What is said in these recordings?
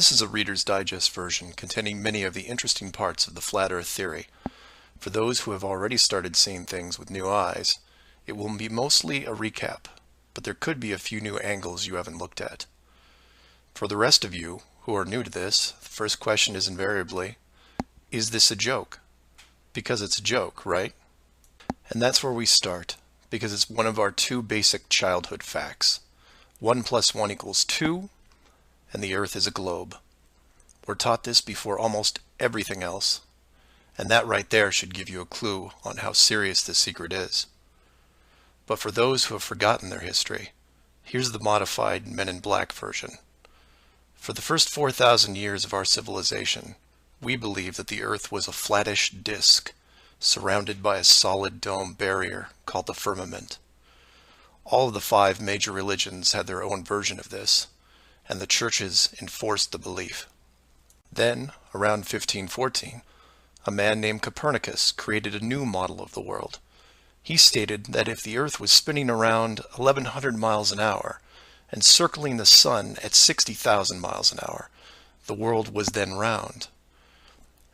This is a Reader's Digest version containing many of the interesting parts of the flat Earth theory. For those who have already started seeing things with new eyes, it will be mostly a recap, but there could be a few new angles you haven't looked at. For the rest of you who are new to this, the first question is invariably, is this a joke? Because it's a joke, right? And that's where we start, because it's one of our two basic childhood facts. 1 + 1 = 2, and the Earth is a globe. We're taught this before almost everything else, and that right there should give you a clue on how serious this secret is. But for those who have forgotten their history, here's the modified Men in Black version. For the first 4,000 years of our civilization, we believed that the Earth was a flattish disk, surrounded by a solid dome barrier called the firmament. All of the 5 major religions had their own version of this, and the churches enforced the belief. Then, around 1514, a man named Copernicus created a new model of the world. He stated that if the Earth was spinning around 1,100 miles an hour and circling the sun at 60,000 miles an hour, the world was then round.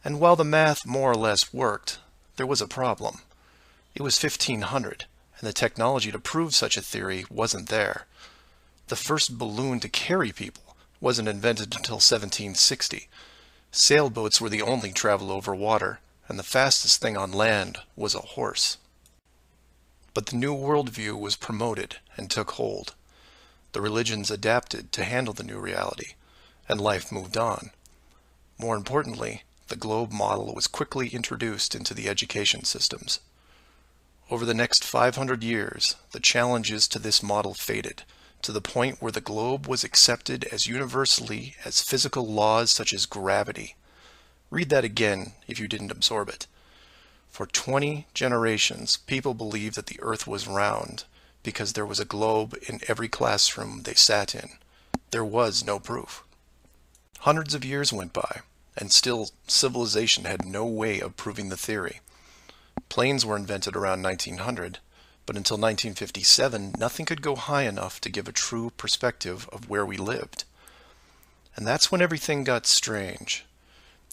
And while the math more or less worked, there was a problem. It was 1500, and the technology to prove such a theory wasn't there. The first balloon to carry people wasn't invented until 1760. Sailboats were the only travel over water, and the fastest thing on land was a horse. But the new worldview was promoted and took hold. The religions adapted to handle the new reality, and life moved on. More importantly, the globe model was quickly introduced into the education systems. Over the next 500 years, the challenges to this model faded, to the point where the globe was accepted as universally as physical laws such as gravity. Read that again if you didn't absorb it. For 20 generations, people believed that the Earth was round because there was a globe in every classroom they sat in. There was no proof. Hundreds of years went by, and still civilization had no way of proving the theory. Planes were invented around 1900, but until 1957, nothing could go high enough to give a true perspective of where we lived. And that's when everything got strange.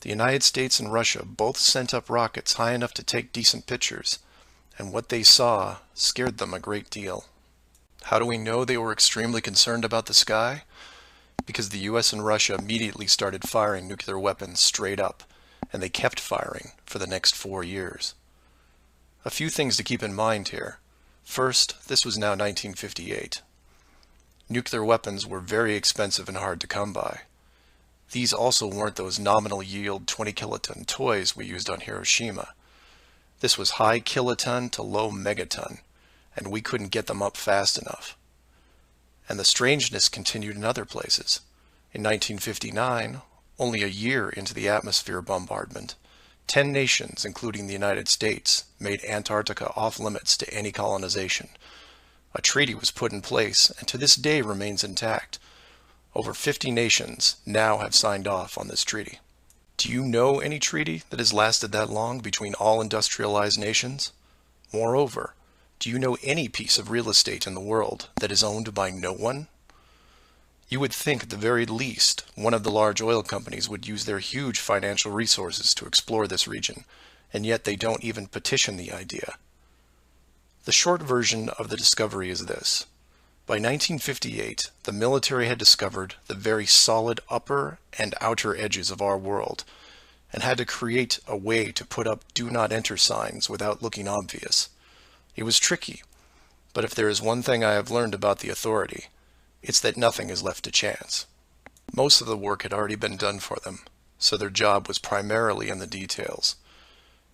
The United States and Russia both sent up rockets high enough to take decent pictures, and what they saw scared them a great deal. How do we know they were extremely concerned about the sky? Because the US and Russia immediately started firing nuclear weapons straight up, and they kept firing for the next 4 years. A few things to keep in mind here. First, this was now 1958. Nuclear weapons were very expensive and hard to come by. These also weren't those nominal yield 20 kiloton toys we used on Hiroshima. This was high kiloton to low megaton, and we couldn't get them up fast enough. And the strangeness continued in other places. In 1959, only a year into the atmosphere bombardment, 10 nations, including the United States, made Antarctica off-limits to any colonization. A treaty was put in place and to this day remains intact. Over 50 nations now have signed off on this treaty. Do you know any treaty that has lasted that long between all industrialized nations? Moreover, do you know any piece of real estate in the world that is owned by no one? You would think at the very least one of the large oil companies would use their huge financial resources to explore this region, and yet they don't even petition the idea. The short version of the discovery is this. By 1958, the military had discovered the very solid upper and outer edges of our world, and had to create a way to put up "Do Not Enter" signs without looking obvious. It was tricky, but if there is one thing I have learned about the authority, it's that nothing is left to chance. Most of the work had already been done for them, so their job was primarily in the details.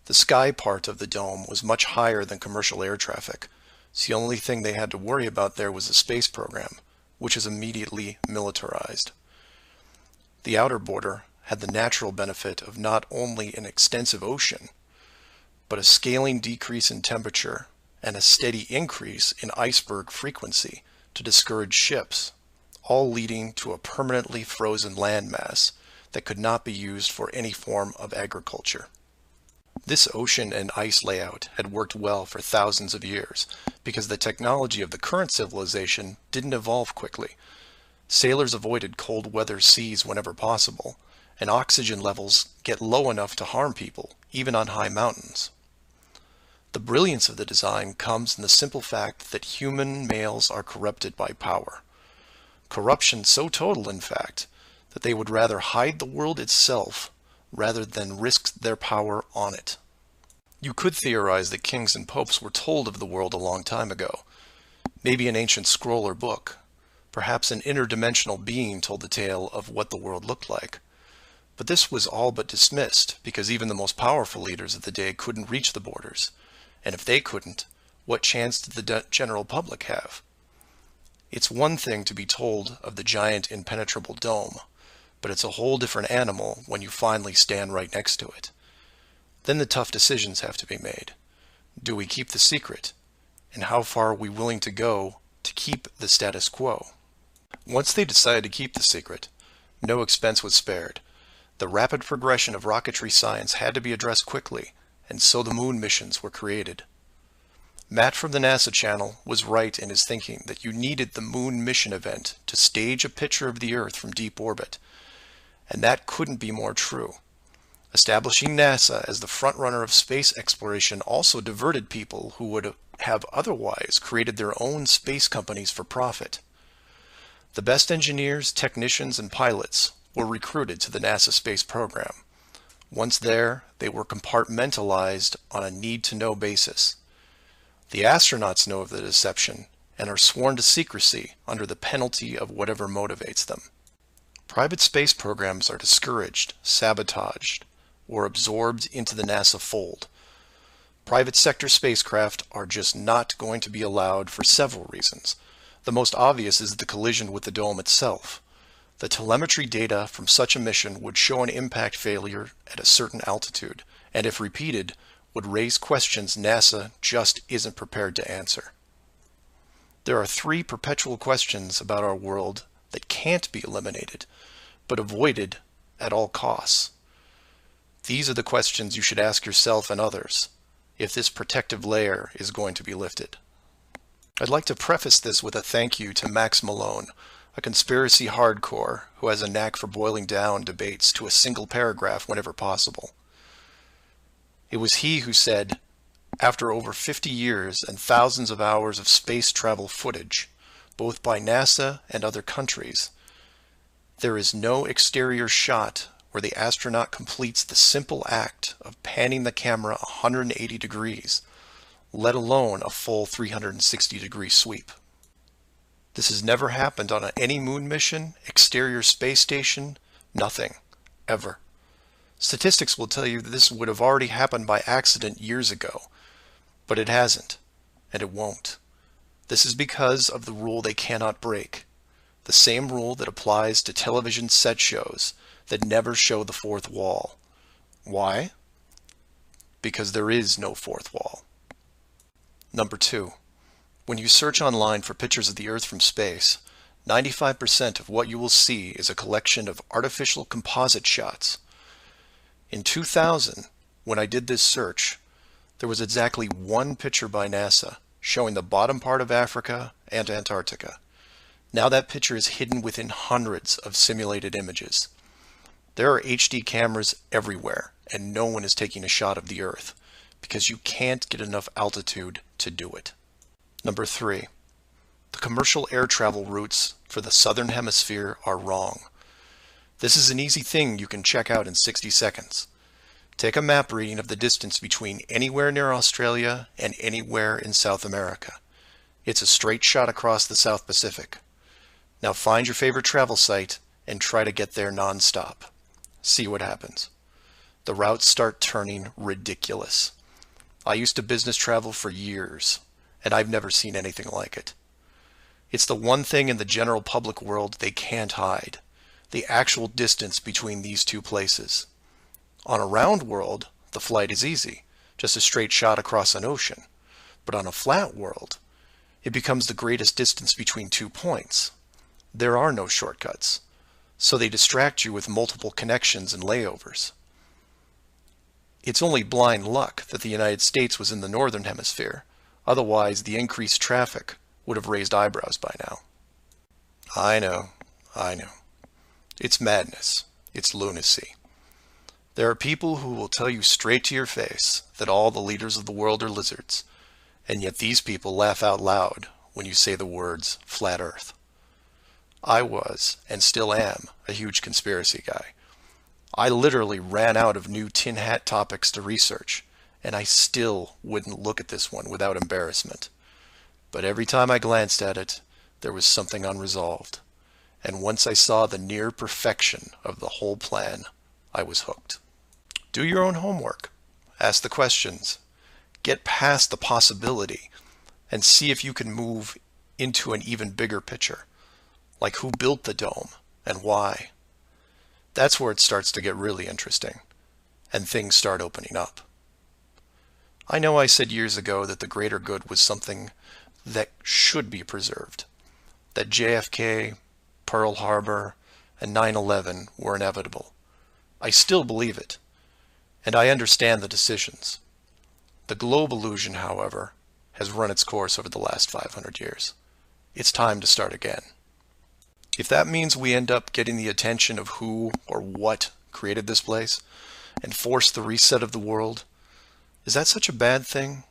The sky part of the dome was much higher than commercial air traffic, so the only thing they had to worry about there was the space program, which is immediately militarized. The outer border had the natural benefit of not only an extensive ocean, but a scaling decrease in temperature and a steady increase in iceberg frequency to discourage ships, all leading to a permanently frozen landmass that could not be used for any form of agriculture. This ocean and ice layout had worked well for thousands of years because the technology of the current civilization didn't evolve quickly. Sailors avoided cold weather seas whenever possible, and oxygen levels get low enough to harm people, even on high mountains. The brilliance of the design comes in the simple fact that human males are corrupted by power. Corruption so total, in fact, that they would rather hide the world itself rather than risk their power on it. You could theorize that kings and popes were told of the world a long time ago. Maybe an ancient scroll or book. Perhaps an interdimensional being told the tale of what the world looked like. But this was all but dismissed, because even the most powerful leaders of the day couldn't reach the borders. And if they couldn't, what chance did the general public have? It's one thing to be told of the giant impenetrable dome, but it's a whole different animal when you finally stand right next to it. Then the tough decisions have to be made. Do we keep the secret? And how far are we willing to go to keep the status quo? Once they decided to keep the secret, no expense was spared. The rapid progression of rocketry science had to be addressed quickly, and so the moon missions were created. Matt from the NASA channel was right in his thinking that you needed the moon mission event to stage a picture of the Earth from deep orbit, and that couldn't be more true. Establishing NASA as the frontrunner of space exploration also diverted people who would have otherwise created their own space companies for profit. The best engineers, technicians, and pilots were recruited to the NASA space program. Once there, they were compartmentalized on a need-to-know basis. The astronauts know of the deception and are sworn to secrecy under the penalty of whatever motivates them. Private space programs are discouraged, sabotaged, or absorbed into the NASA fold. Private sector spacecraft are just not going to be allowed for several reasons. The most obvious is the collision with the dome itself. The telemetry data from such a mission would show an impact failure at a certain altitude, and if repeated, would raise questions NASA just isn't prepared to answer. There are three perpetual questions about our world that can't be eliminated, but avoided at all costs. These are the questions you should ask yourself and others if this protective layer is going to be lifted. I'd like to preface this with a thank you to Max Malone, a conspiracy hardcore who has a knack for boiling down debates to a single paragraph whenever possible. It was he who said, after over 50 years and thousands of hours of space travel footage, both by NASA and other countries, there is no exterior shot where the astronaut completes the simple act of panning the camera 180 degrees, let alone a full 360-degree sweep. This has never happened on any moon mission, exterior space station, nothing, ever. Statistics will tell you that this would have already happened by accident years ago, but it hasn't, and it won't. This is because of the rule they cannot break, the same rule that applies to television set shows that never show the fourth wall. Why? Because there is no fourth wall. Number 2. When you search online for pictures of the Earth from space, 95% of what you will see is a collection of artificial composite shots. In 2000, when I did this search, there was exactly one picture by NASA showing the bottom part of Africa and Antarctica. Now that picture is hidden within hundreds of simulated images. There are HD cameras everywhere, and no one is taking a shot of the Earth, because you can't get enough altitude to do it. Number 3. The commercial air travel routes for the southern hemisphere are wrong. This is an easy thing you can check out in 60 seconds. Take a map reading of the distance between anywhere near Australia and anywhere in South America. It's a straight shot across the South Pacific. Now find your favorite travel site and try to get there non-stop. See what happens. The routes start turning ridiculous. I used to business travel for years, and I've never seen anything like it. It's the one thing in the general public world they can't hide, the actual distance between these two places. On a round world, the flight is easy, just a straight shot across an ocean. But on a flat world, it becomes the greatest distance between 2 points. There are no shortcuts, so they distract you with multiple connections and layovers. It's only blind luck that the United States was in the northern hemisphere. Otherwise, the increased traffic would have raised eyebrows by now. I know. I know. It's madness. It's lunacy. There are people who will tell you straight to your face that all the leaders of the world are lizards, and yet these people laugh out loud when you say the words flat earth. I was, and still am, a huge conspiracy guy. I literally ran out of new tin hat topics to research, and I still wouldn't look at this one without embarrassment. But every time I glanced at it, there was something unresolved. And once I saw the near perfection of the whole plan, I was hooked. Do your own homework. Ask the questions. Get past the possibility and see if you can move into an even bigger picture. Like who built the dome and why. That's where it starts to get really interesting and things start opening up. I know I said years ago that the greater good was something that should be preserved, that JFK, Pearl Harbor, and 9/11 were inevitable. I still believe it, and I understand the decisions. The globe illusion, however, has run its course over the last 500 years. It's time to start again. If that means we end up getting the attention of who or what created this place and force the reset of the world, is that such a bad thing?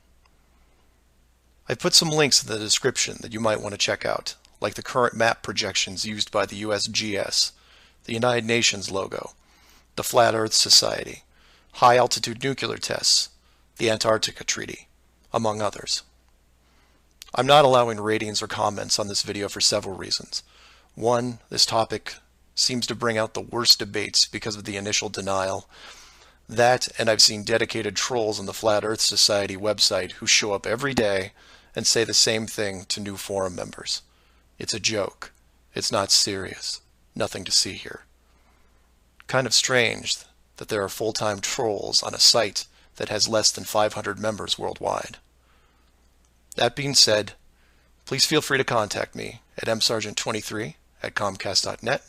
I've put some links in the description that you might want to check out, like the current map projections used by the USGS, the United Nations logo, the Flat Earth Society, high-altitude nuclear tests, the Antarctica Treaty, among others. I'm not allowing ratings or comments on this video for several reasons. One, this topic seems to bring out the worst debates because of the initial denial. That, and I've seen dedicated trolls on the Flat Earth Society website who show up every day and say the same thing to new forum members. It's a joke. It's not serious. Nothing to see here. Kind of strange that there are full-time trolls on a site that has less than 500 members worldwide. That being said, please feel free to contact me at msargent23@comcast.net,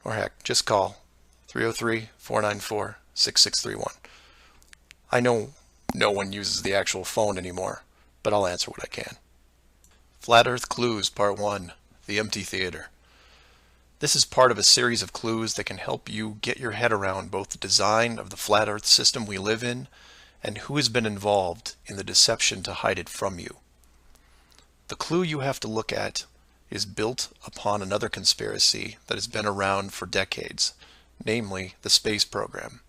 or heck, just call 303-494-6631. I know no one uses the actual phone anymore, but I'll answer what I can. Flat Earth Clues Part 1, The Empty Theater. This is part of a series of clues that can help you get your head around both the design of the flat Earth system we live in and who has been involved in the deception to hide it from you. The clue you have to look at is built upon another conspiracy that has been around for decades, namely the space program.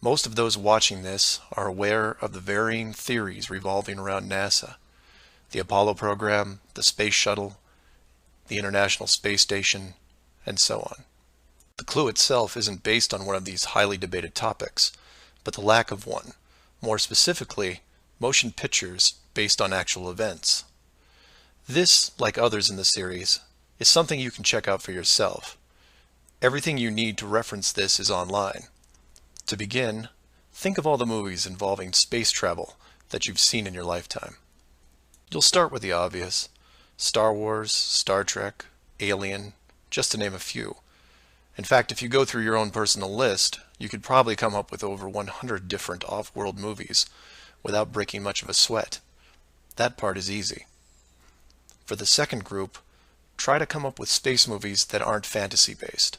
Most of those watching this are aware of the varying theories revolving around NASA, the Apollo program, the space shuttle, the International Space Station, and so on. The clue itself isn't based on one of these highly debated topics, but the lack of one, more specifically, motion pictures based on actual events. This, like others in the series, is something you can check out for yourself. Everything you need to reference this is online. To begin, think of all the movies involving space travel that you've seen in your lifetime. You'll start with the obvious: Star Wars, Star Trek, Alien, just to name a few. In fact, if you go through your own personal list, you could probably come up with over 100 different off-world movies without breaking much of a sweat. That part is easy. For the second group, try to come up with space movies that aren't fantasy-based.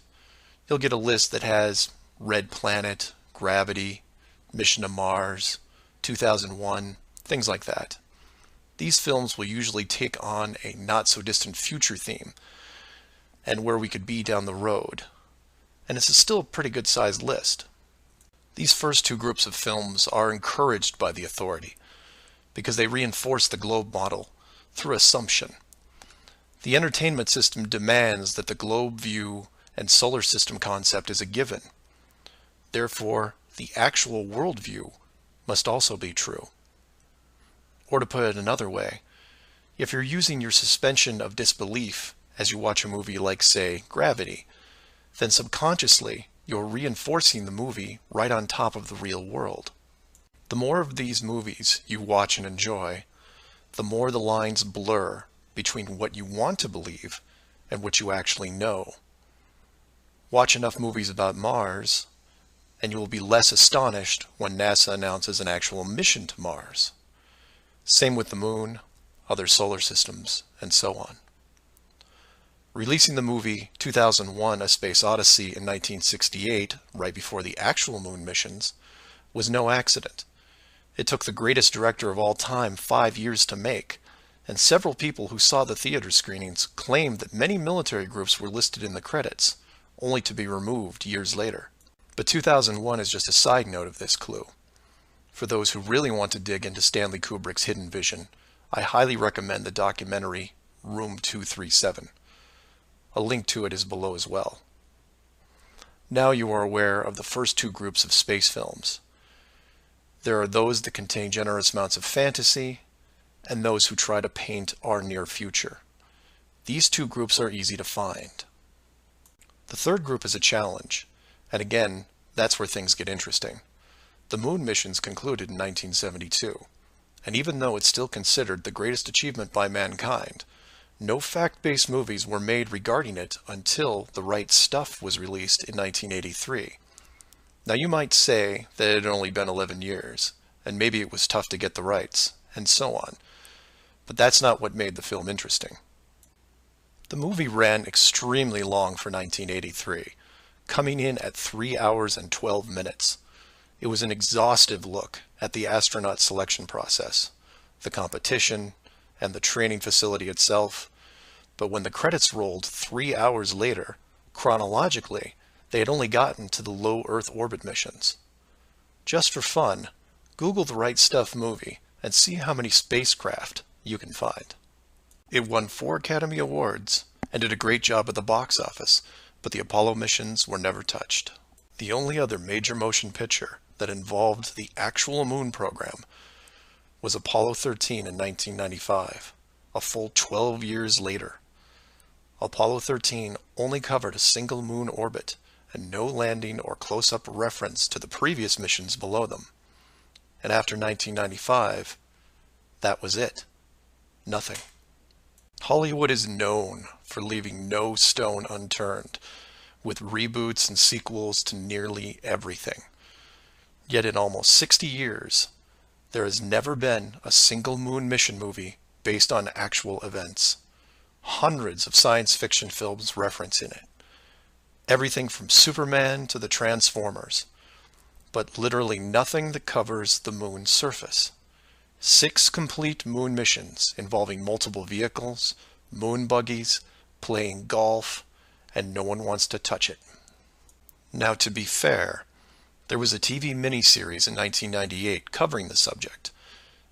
You'll get a list that has Red Planet, Gravity, Mission to Mars, 2001, things like that. These films will usually take on a not-so-distant future theme and where we could be down the road. And it's still a pretty good-sized list. These first two groups of films are encouraged by the authority because they reinforce the globe model through assumption. The entertainment system demands that the globe view and solar system concept is a given. Therefore, the actual worldview must also be true. Or to put it another way, if you're using your suspension of disbelief as you watch a movie like, say, Gravity, then subconsciously you're reinforcing the movie right on top of the real world. The more of these movies you watch and enjoy, the more the lines blur between what you want to believe and what you actually know. Watch enough movies about Mars, and you will be less astonished when NASA announces an actual mission to Mars. Same with the Moon, other solar systems, and so on. Releasing the movie 2001: A Space Odyssey in 1968, right before the actual moon missions, was no accident. It took the greatest director of all time 5 years to make, and several people who saw the theater screenings claimed that many military groups were listed in the credits, only to be removed years later. But 2001 is just a side note of this clue. For those who really want to dig into Stanley Kubrick's hidden vision, I highly recommend the documentary Room 237. A link to it is below as well. Now you are aware of the first two groups of space films. There are those that contain generous amounts of fantasy, and those who try to paint our near future. These two groups are easy to find. The third group is a challenge, and again, that's where things get interesting. The moon missions concluded in 1972, and even though it's still considered the greatest achievement by mankind, no fact-based movies were made regarding it until The Right Stuff was released in 1983. Now you might say that it had only been 11 years, and maybe it was tough to get the rights, and so on. But that's not what made the film interesting. The movie ran extremely long for 1983, coming in at 3 hours and 12 minutes. It was an exhaustive look at the astronaut selection process, the competition, and the training facility itself. But when the credits rolled 3 hours later, chronologically, they had only gotten to the low Earth orbit missions. Just for fun, Google The Right Stuff movie and see how many spacecraft you can find. It won 4 Academy Awards and did a great job at the box office, but the Apollo missions were never touched. The only other major motion picture that involved the actual moon program was Apollo 13 in 1995, a full 12 years later. Apollo 13 only covered a single moon orbit and no landing or close-up reference to the previous missions below them. And after 1995, that was it. Nothing. Hollywood is known for leaving no stone unturned, with reboots and sequels to nearly everything. Yet in almost 60 years, there has never been a single moon mission movie based on actual events. Hundreds of science fiction films reference in it. Everything from Superman to the Transformers. But literally nothing that covers the moon's surface. 6 complete moon missions involving multiple vehicles, moon buggies, playing golf, and no one wants to touch it. Now, to be fair, there was a TV miniseries in 1998 covering the subject.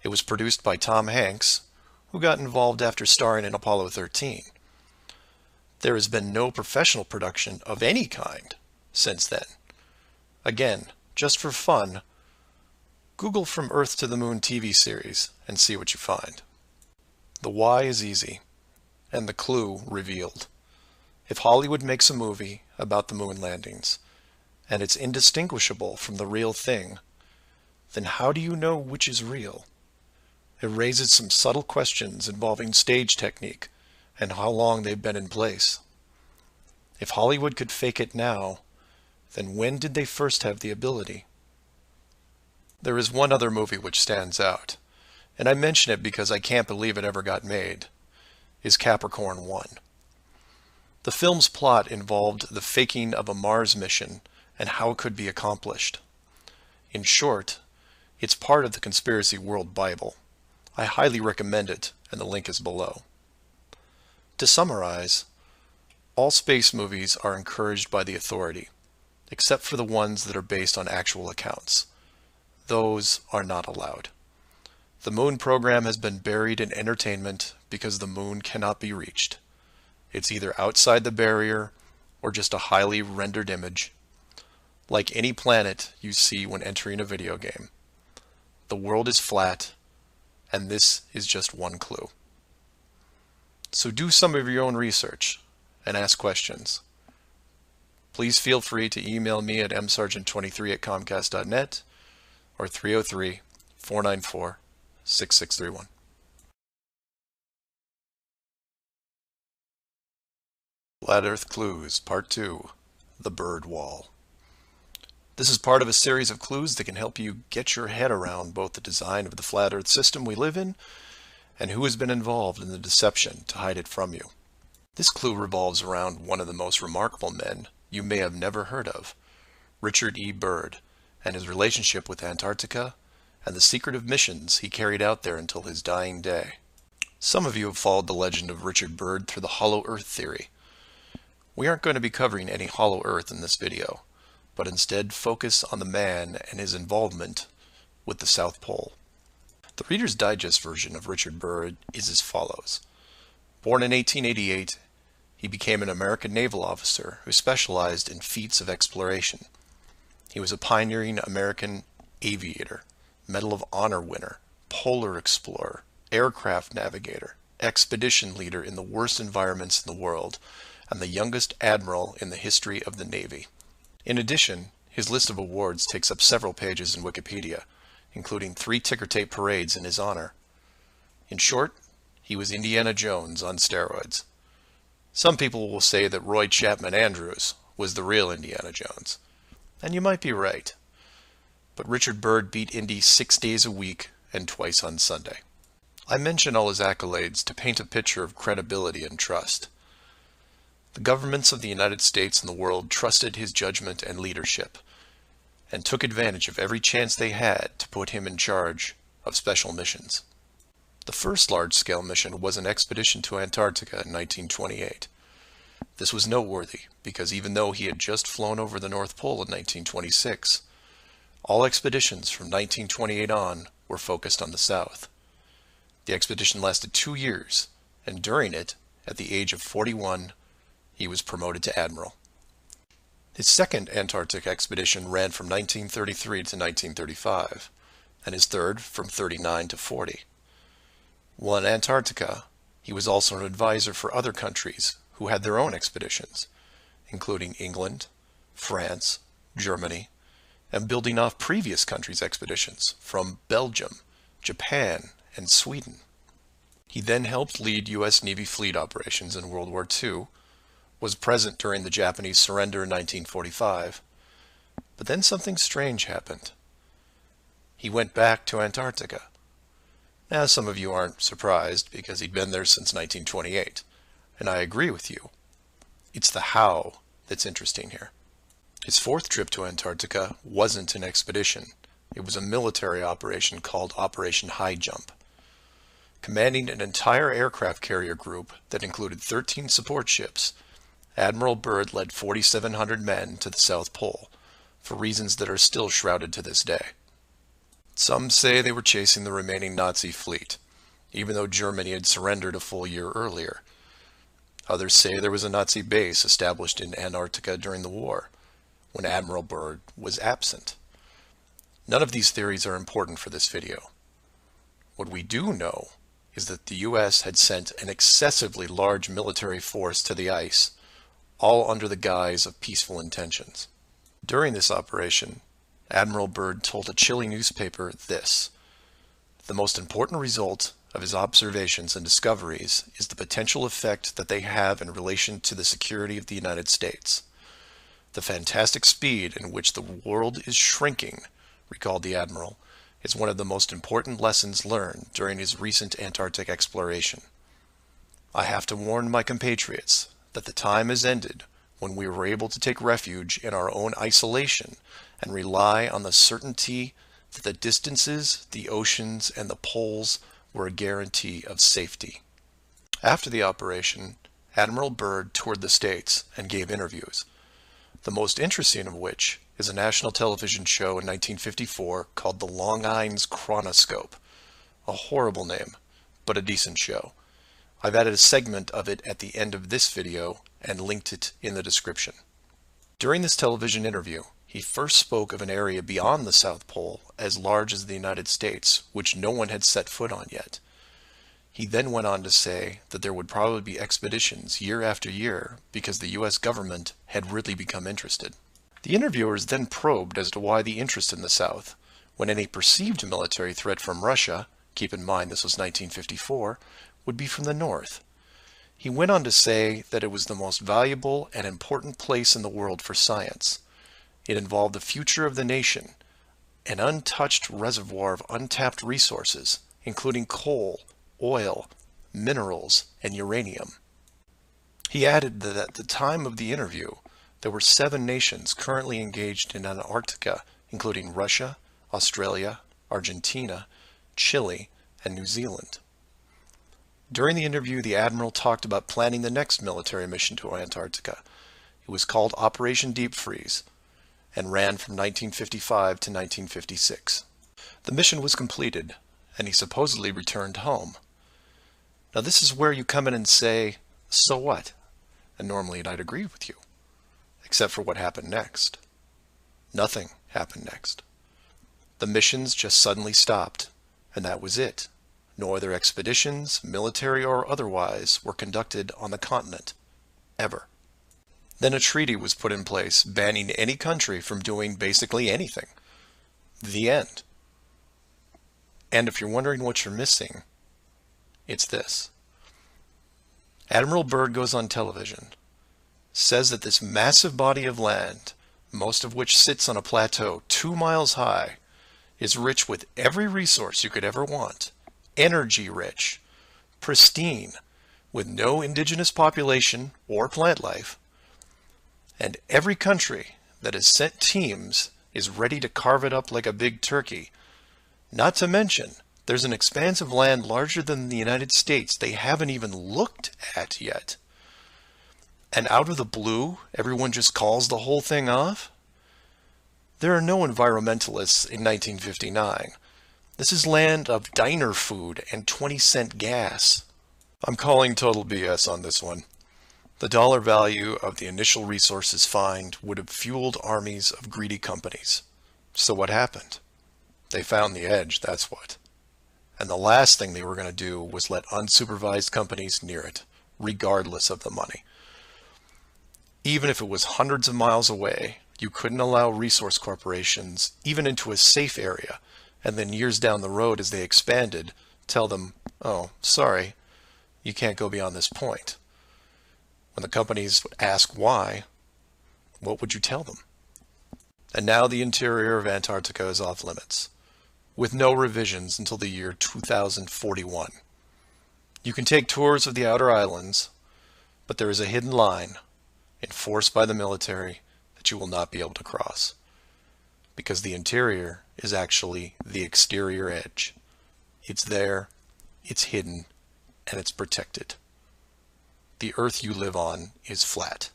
It was produced by Tom Hanks, who got involved after starring in Apollo 13. There has been no professional production of any kind since then. Again, just for fun, Google From Earth to the Moon TV series and see what you find. The why is easy, and the clue revealed. If Hollywood makes a movie about the moon landings, and it's indistinguishable from the real thing, then how do you know which is real? It raises some subtle questions involving stage technique and how long they've been in place. If Hollywood could fake it now, then when did they first have the ability? There is one other movie which stands out, and I mention it because I can't believe it ever got made, is Capricorn 1. The film's plot involved the faking of a Mars mission and how it could be accomplished. In short, it's part of the Conspiracy World Bible. I highly recommend it, and the link is below. To summarize, all space movies are encouraged by the authority, except for the ones that are based on actual accounts. Those are not allowed. The moon program has been buried in entertainment because the moon cannot be reached. It's either outside the barrier or just a highly rendered image, like any planet you see when entering a video game. The world is flat, and this is just one clue. So do some of your own research and ask questions. Please feel free to email me at msargent23@comcast.net or 303-494-6631. Flat Earth Clues, Part 2, The Bird Wall. This is part of a series of clues that can help you get your head around both the design of the flat Earth system we live in and who has been involved in the deception to hide it from you. This clue revolves around one of the most remarkable men you may have never heard of, Richard E. Byrd, and his relationship with Antarctica and the secretive missions he carried out there until his dying day. Some of you have followed the legend of Richard Byrd through the hollow earth theory. We aren't going to be covering any hollow earth in this video, but instead focus on the man and his involvement with the South Pole. The Reader's Digest version of Richard Byrd is as follows. Born in 1888, he became an American naval officer who specialized in feats of exploration. He was a pioneering American aviator, Medal of Honor winner, polar explorer, aircraft navigator, expedition leader in the worst environments in the world, and the youngest admiral in the history of the Navy. In addition, his list of awards takes up several pages in Wikipedia, including 3 ticker tape parades in his honor. In short, he was Indiana Jones on steroids. Some people will say that Roy Chapman Andrews was the real Indiana Jones, and you might be right. But Richard Byrd beat Indy 6 days a week and twice on Sunday. I mention all his accolades to paint a picture of credibility and trust. The governments of the United States and the world trusted his judgment and leadership, and took advantage of every chance they had to put him in charge of special missions. The first large-scale mission was an expedition to Antarctica in 1928. This was noteworthy because even though he had just flown over the North Pole in 1926, all expeditions from 1928 on were focused on the South. The expedition lasted 2 years, and during it, at the age of 41, he was promoted to admiral. His second Antarctic expedition ran from 1933 to 1935, and his third from 39 to 40. While in Antarctica, he was also an advisor for other countries who had their own expeditions, including England, France, Germany, and building off previous countries' expeditions from Belgium, Japan, and Sweden. He then helped lead U.S. Navy fleet operations in World War II, was present during the Japanese surrender in 1945, but then something strange happened. He went back to Antarctica. Now, some of you aren't surprised because he'd been there since 1928, and I agree with you. It's the how that's interesting here. His fourth trip to Antarctica wasn't an expedition. It was a military operation called Operation High Jump. Commanding an entire aircraft carrier group that included 13 support ships, Admiral Byrd led 4,700 men to the South Pole, for reasons that are still shrouded to this day. Some say they were chasing the remaining Nazi fleet, even though Germany had surrendered a full year earlier. Others say there was a Nazi base established in Antarctica during the war, when Admiral Byrd was absent. None of these theories are important for this video. What we do know is that the U.S. had sent an excessively large military force to the ice, all under the guise of peaceful intentions. During this operation, Admiral Byrd told a Chile newspaper this: "The most important result of his observations and discoveries is the potential effect that they have in relation to the security of the United States. The fantastic speed in which the world is shrinking," recalled the Admiral, "is one of the most important lessons learned during his recent Antarctic exploration. I have to warn my compatriots that the time has ended when we were able to take refuge in our own isolation and rely on the certainty that the distances, the oceans, and the poles were a guarantee of safety." After the operation, Admiral Byrd toured the States and gave interviews, the most interesting of which is a national television show in 1954 called The Long Island's Chronoscope. A horrible name, but a decent show. I've added a segment of it at the end of this video and linked it in the description. During this television interview, he first spoke of an area beyond the South Pole as large as the United States, which no one had set foot on yet. He then went on to say that there would probably be expeditions year after year because the U.S. government had really become interested. The interviewers then probed as to why the interest in the South, when any perceived military threat from Russia, keep in mind this was 1954, would be from the North. He went on to say that it was the most valuable and important place in the world for science. It involved the future of the nation, an untouched reservoir of untapped resources, including coal, oil, minerals, and uranium. He added that at the time of the interview, there were 7 nations currently engaged in Antarctica, including Russia, Australia, Argentina, Chile, and New Zealand. During the interview, the admiral talked about planning the next military mission to Antarctica. It was called Operation Deep Freeze and ran from 1955 to 1956. The mission was completed, and he supposedly returned home. Now this is where you come in and say, so what? And normally I'd agree with you, except for what happened next. Nothing happened next. The missions just suddenly stopped, and that was it. No other expeditions, military or otherwise, were conducted on the continent, ever. Then a treaty was put in place banning any country from doing basically anything. The end. And if you're wondering what you're missing, it's this. Admiral Byrd goes on television, says that this massive body of land, most of which sits on a plateau 2 miles high, is rich with every resource you could ever want, energy rich, pristine, with no indigenous population or plant life, and every country that has sent teams is ready to carve it up like a big turkey. Not to mention, there's an expanse of land larger than the United States they haven't even looked at yet. And out of the blue, everyone just calls the whole thing off? There are no environmentalists in 1959. This is land of diner food and 20-cent gas. I'm calling total BS on this one. The dollar value of the initial resources find would have fueled armies of greedy companies. So what happened? They found the edge, that's what. And the last thing they were going to do was let unsupervised companies near it, regardless of the money. Even if it was hundreds of miles away, you couldn't allow resource corporations even into a safe area, and then years down the road as they expanded, tell them, oh, sorry, you can't go beyond this point. When the companies would ask why, what would you tell them? And now the interior of Antarctica is off limits, with no revisions until the year 2041. You can take tours of the outer islands, but there is a hidden line, enforced by the military, that you will not be able to cross. Because the interior is actually the exterior edge. It's there, it's hidden, and it's protected. The Earth you live on is flat.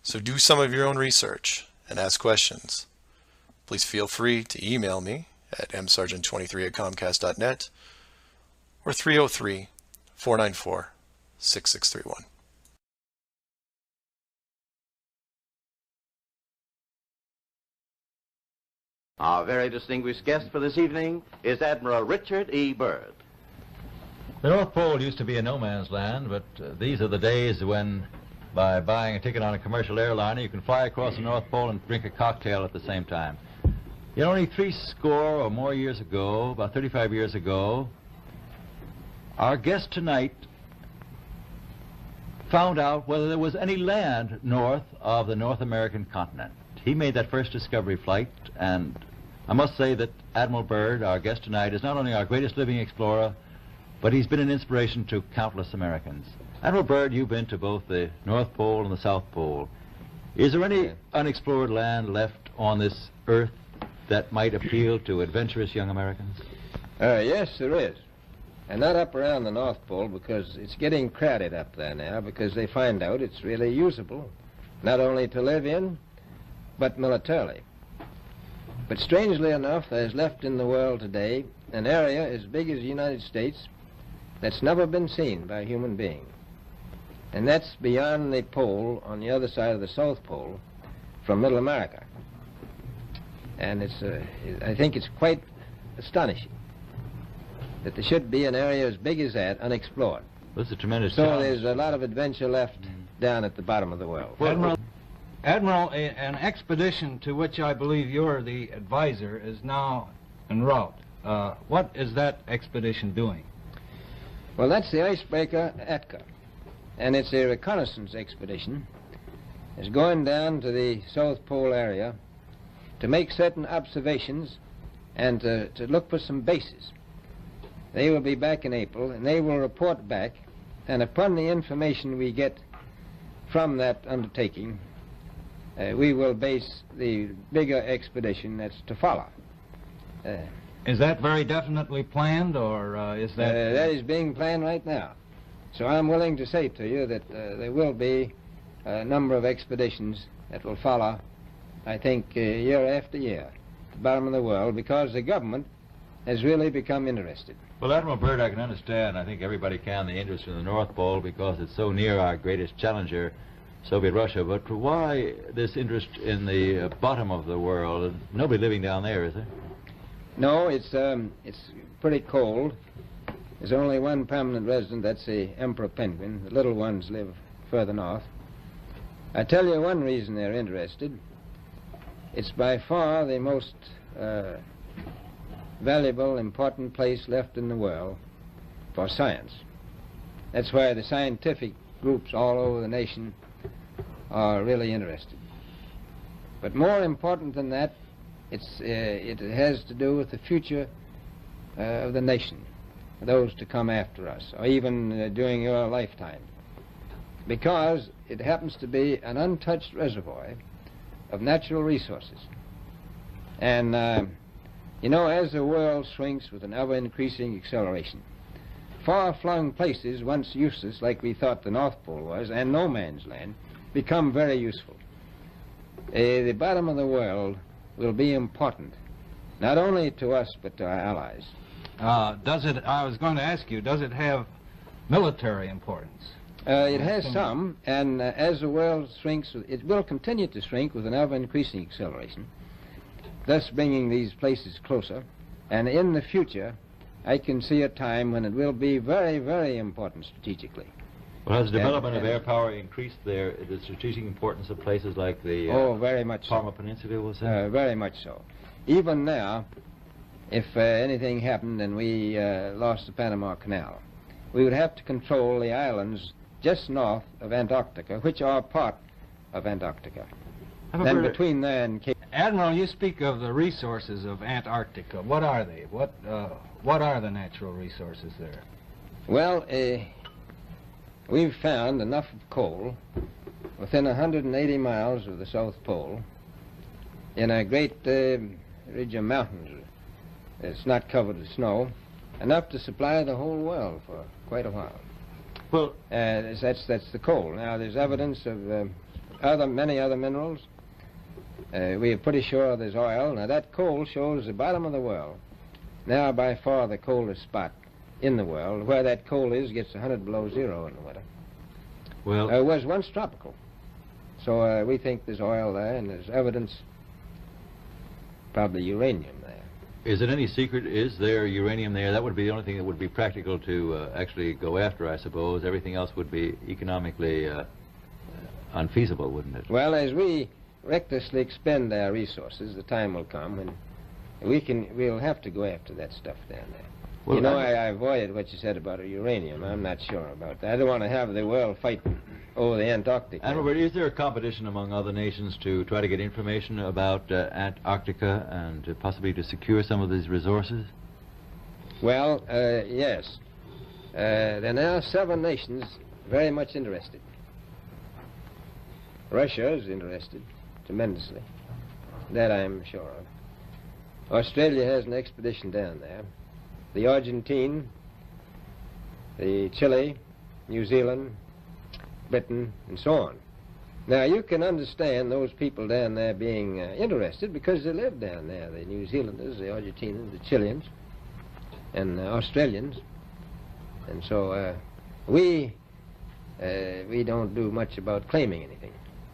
So do some of your own research and ask questions. Please feel free to email me at msargent23@comcast.net or 303-494-6631. Our very distinguished guest for this evening is Admiral Richard E. Byrd. The North Pole used to be a no man's land, but these are the days when, by buying a ticket on a commercial airliner, you can fly across the North Pole and drink a cocktail at the same time. You know, only 60 or more years ago, about 35 years ago, our guest tonight found out whether there was any land north of the North American continent. He made that first discovery flight, and I must say that Admiral Byrd, our guest tonight, is not only our greatest living explorer, but he's been an inspiration to countless Americans. Admiral Byrd, you've been to both the North Pole and the South Pole. Is there any unexplored land left on this Earth that might appeal to adventurous young Americans? Yes, there is. And not up around the North Pole, because it's getting crowded up there now, because they find out it's really usable, not only to live in, but militarily. But strangely enough, there's left in the world today an area as big as the United States that's never been seen by a human being. And that's beyond the pole on the other side of the South Pole from Middle America. And I think it's quite astonishing that there should be an area as big as that unexplored. This is a tremendous So challenge. there's a lot of adventure left down at the bottom of the world. Admiral, an expedition to which I believe you're the advisor is now en route. What is that expedition doing? Well, that's the icebreaker Atka, and it's a reconnaissance expedition. It's going down to the South Pole area to make certain observations and to look for some bases. They will be back in April, and they will report back and upon the information we get from that undertaking, we will base the bigger expedition that's to follow. Is that very definitely planned, or is that... That is being planned right now. So I'm willing to say to you that there will be a number of expeditions that will follow, I think, year after year, at the bottom of the world, because the government has really become interested. Well, Admiral Byrd, I can understand, I think everybody can, the interest in the North Pole because it's so near our greatest challenger, Soviet Russia. But why this interest in the bottom of the world? Nobody living down there, is there? No, it's pretty cold. There's only one permanent resident, that's the emperor penguin. The little ones live further north. I tell you one reason they're interested. It's by far the most valuable, important place left in the world for science. That's why the scientific groups all over the nation are really interested. But more important than that, it has to do with the future of the nation, those to come after us, or even during your lifetime, because it happens to be an untouched reservoir of natural resources. And you know, as the world shrinks with an ever-increasing acceleration, far-flung places once useless, like we thought the North Pole was, and no man's land, become very useful. The bottom of the world will be important, not only to us, but to our allies. I was going to ask you, does it have military importance? It has some, and as the world shrinks, it will continue to shrink with an ever-increasing acceleration, thus bringing these places closer. And in the future, I can see a time when it will be very, very important strategically. Well, has the development of air power increased the strategic importance of places like the very much Parma so. Peninsula, was that? Very much so. Even now, if anything happened and we lost the Panama Canal, we would have to control the islands just north of Antarctica, which are part of Antarctica. Then between there and Cape... Admiral, you speak of the resources of Antarctica. What are they? What are the natural resources there? Well, we've found enough of coal within 180 miles of the South Pole in a great ridge of mountains. It's not covered with snow, enough to supply the whole world for quite a while. Well, that's the coal. Now, there's evidence of many other minerals. We are pretty sure there's oil. Now, that coal shows the bottom of the world. Now, by far the coldest spot in the world. Where that coal is gets 100 below zero in the winter. well, It was once tropical. So we think there's oil there, and there's evidence, probably uranium there. is it any secret? Is there uranium there? That would be the only thing that would be practical to actually go after, I suppose. Everything else would be economically unfeasible, wouldn't it? Well, as we recklessly expend our resources, the time will come when we'll have to go after that stuff down there. Well, you know, I avoided what you said about uranium. I'm not sure about that. I don't want to have the world fight over the Antarctic. And Robert, is there a competition among other nations to try to get information about Antarctica and possibly to secure some of these resources? Well, yes. There are now 7 nations very much interested. Russia is interested tremendously. That I'm sure of. Australia has an expedition down there. The Argentine, the Chile, New Zealand, Britain, and so on. Now, you can understand those people down there being interested because they live down there, the New Zealanders, the Argentinians, the Chileans, and the Australians. And so we don't do much about claiming anything.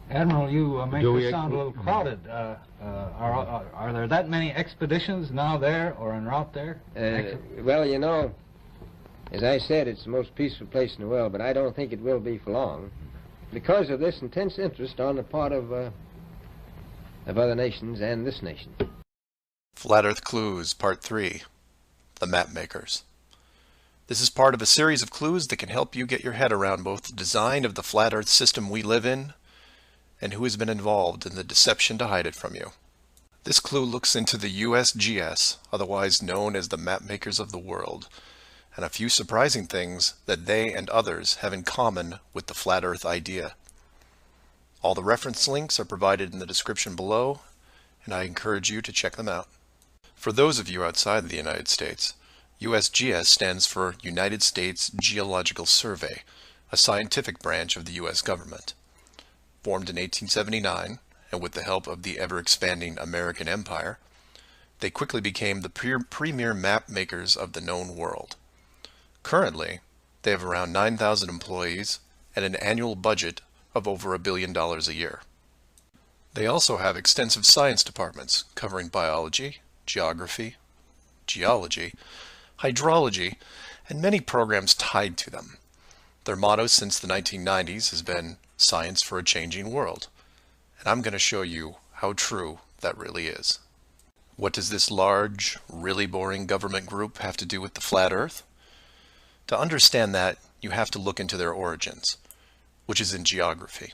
Admiral, you make this sound a little crowded. Are there that many expeditions now there or en route there? Well, you know, as I said, it's the most peaceful place in the world, but I don't think it will be for long because of this intense interest on the part of other nations and this nation. Flat Earth Clues, Part 3, The Map Makers. This is part of a series of clues that can help you get your head around both the design of the flat Earth system we live in and who has been involved in the deception to hide it from you. This clue looks into the USGS, otherwise known as the Map Makers of the World, and a few surprising things that they and others have in common with the flat Earth idea. All the reference links are provided in the description below, and I encourage you to check them out. For those of you outside of the United States, USGS stands for United States Geological Survey, a scientific branch of the U.S. government. Formed in 1879, and with the help of the ever-expanding American Empire, they quickly became the premier map makers of the known world. Currently, they have around 9,000 employees and an annual budget of over $1 billion a year. They also have extensive science departments covering biology, geography, geology, hydrology, and many programs tied to them. Their motto since the 1990s has been "Science for a Changing World," and I'm going to show you how true that really is. What does this large, really boring government group have to do with the flat Earth? To understand that, you have to look into their origins, which is in geography.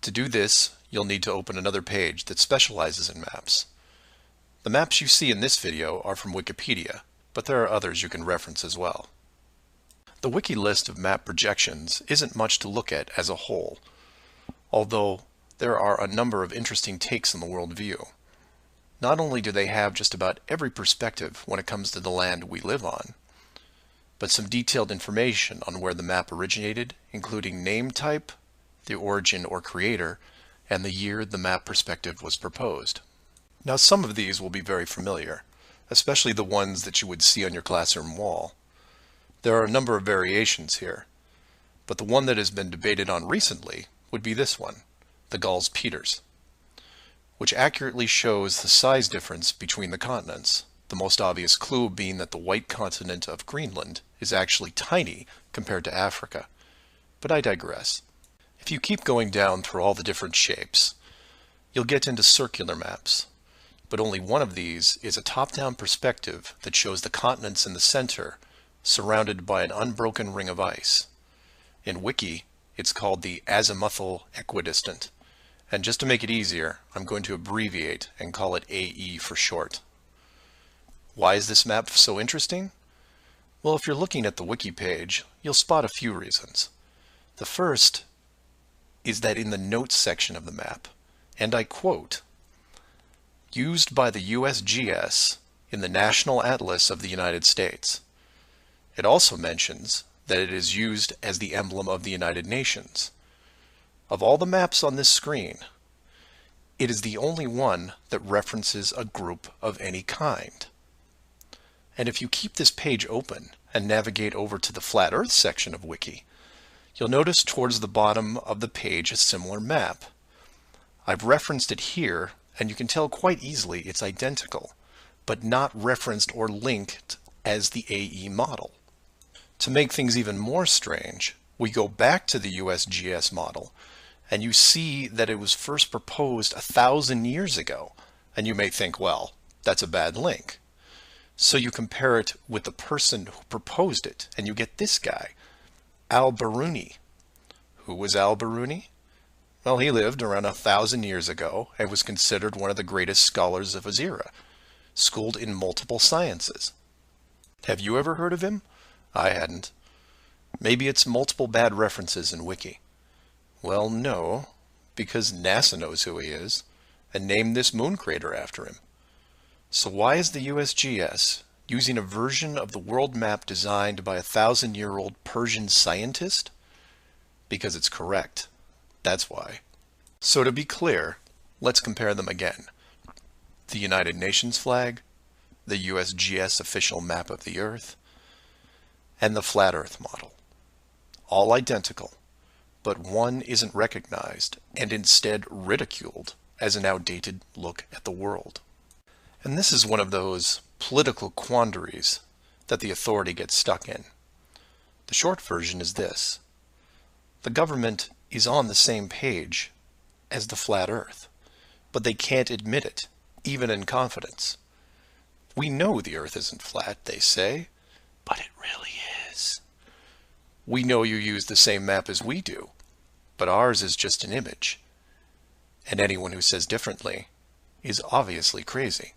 To do this, you'll need to open another page that specializes in maps. The maps you see in this video are from Wikipedia, but there are others you can reference as well. The wiki list of map projections isn't much to look at as a whole, although there are a number of interesting takes on the world view. Not only do they have just about every perspective when it comes to the land we live on, but some detailed information on where the map originated, including name type, the origin or creator, and the year the map perspective was proposed. Now, some of these will be very familiar, especially the ones that you would see on your classroom wall. There are a number of variations here, but the one that has been debated on recently would be this one, the Gauls-Peters, which accurately shows the size difference between the continents, the most obvious clue being that the white continent of Greenland is actually tiny compared to Africa. But I digress. If you keep going down through all the different shapes, you'll get into circular maps, but only one of these is a top-down perspective that shows the continents in the center, surrounded by an unbroken ring of ice. In Wiki, it's called the azimuthal equidistant, and just to make it easier, I'm going to abbreviate and call it AE for short. Why is this map so interesting? Well, if you're looking at the Wiki page, you'll spot a few reasons. The first is that in the notes section of the map, and I quote, "Used by the USGS in the National Atlas of the United States." It also mentions that it is used as the emblem of the United Nations. Of all the maps on this screen, it is the only one that references a group of any kind. And if you keep this page open and navigate over to the Flat Earth section of Wiki, you'll notice towards the bottom of the page a similar map. I've referenced it here, and you can tell quite easily it's identical, but not referenced or linked as the AE model. To make things even more strange, we go back to the USGS model, and you see that it was first proposed 1,000 years ago, and you may think, well, that's a bad link. So you compare it with the person who proposed it, and you get this guy, Al-Biruni. Who was Al-Biruni? Well, he lived around 1,000 years ago and was considered one of the greatest scholars of his era, schooled in multiple sciences. Have you ever heard of him? I hadn't. Maybe it's multiple bad references in Wiki. Well, no, because NASA knows who he is and named this moon crater after him. So why is the USGS using a version of the world map designed by a 1,000-year-old Persian scientist? Because it's correct. That's why. So to be clear, let's compare them again. The United Nations flag, the USGS official map of the Earth, and the Flat Earth model. All identical, but one isn't recognized and instead ridiculed as an outdated look at the world. And this is one of those political quandaries that the authority gets stuck in. The short version is this. The government is on the same page as the flat Earth, but they can't admit it, even in confidence. We know the Earth isn't flat, they say, but it really is. We know you use the same map as we do, but ours is just an image. And anyone who says differently is obviously crazy.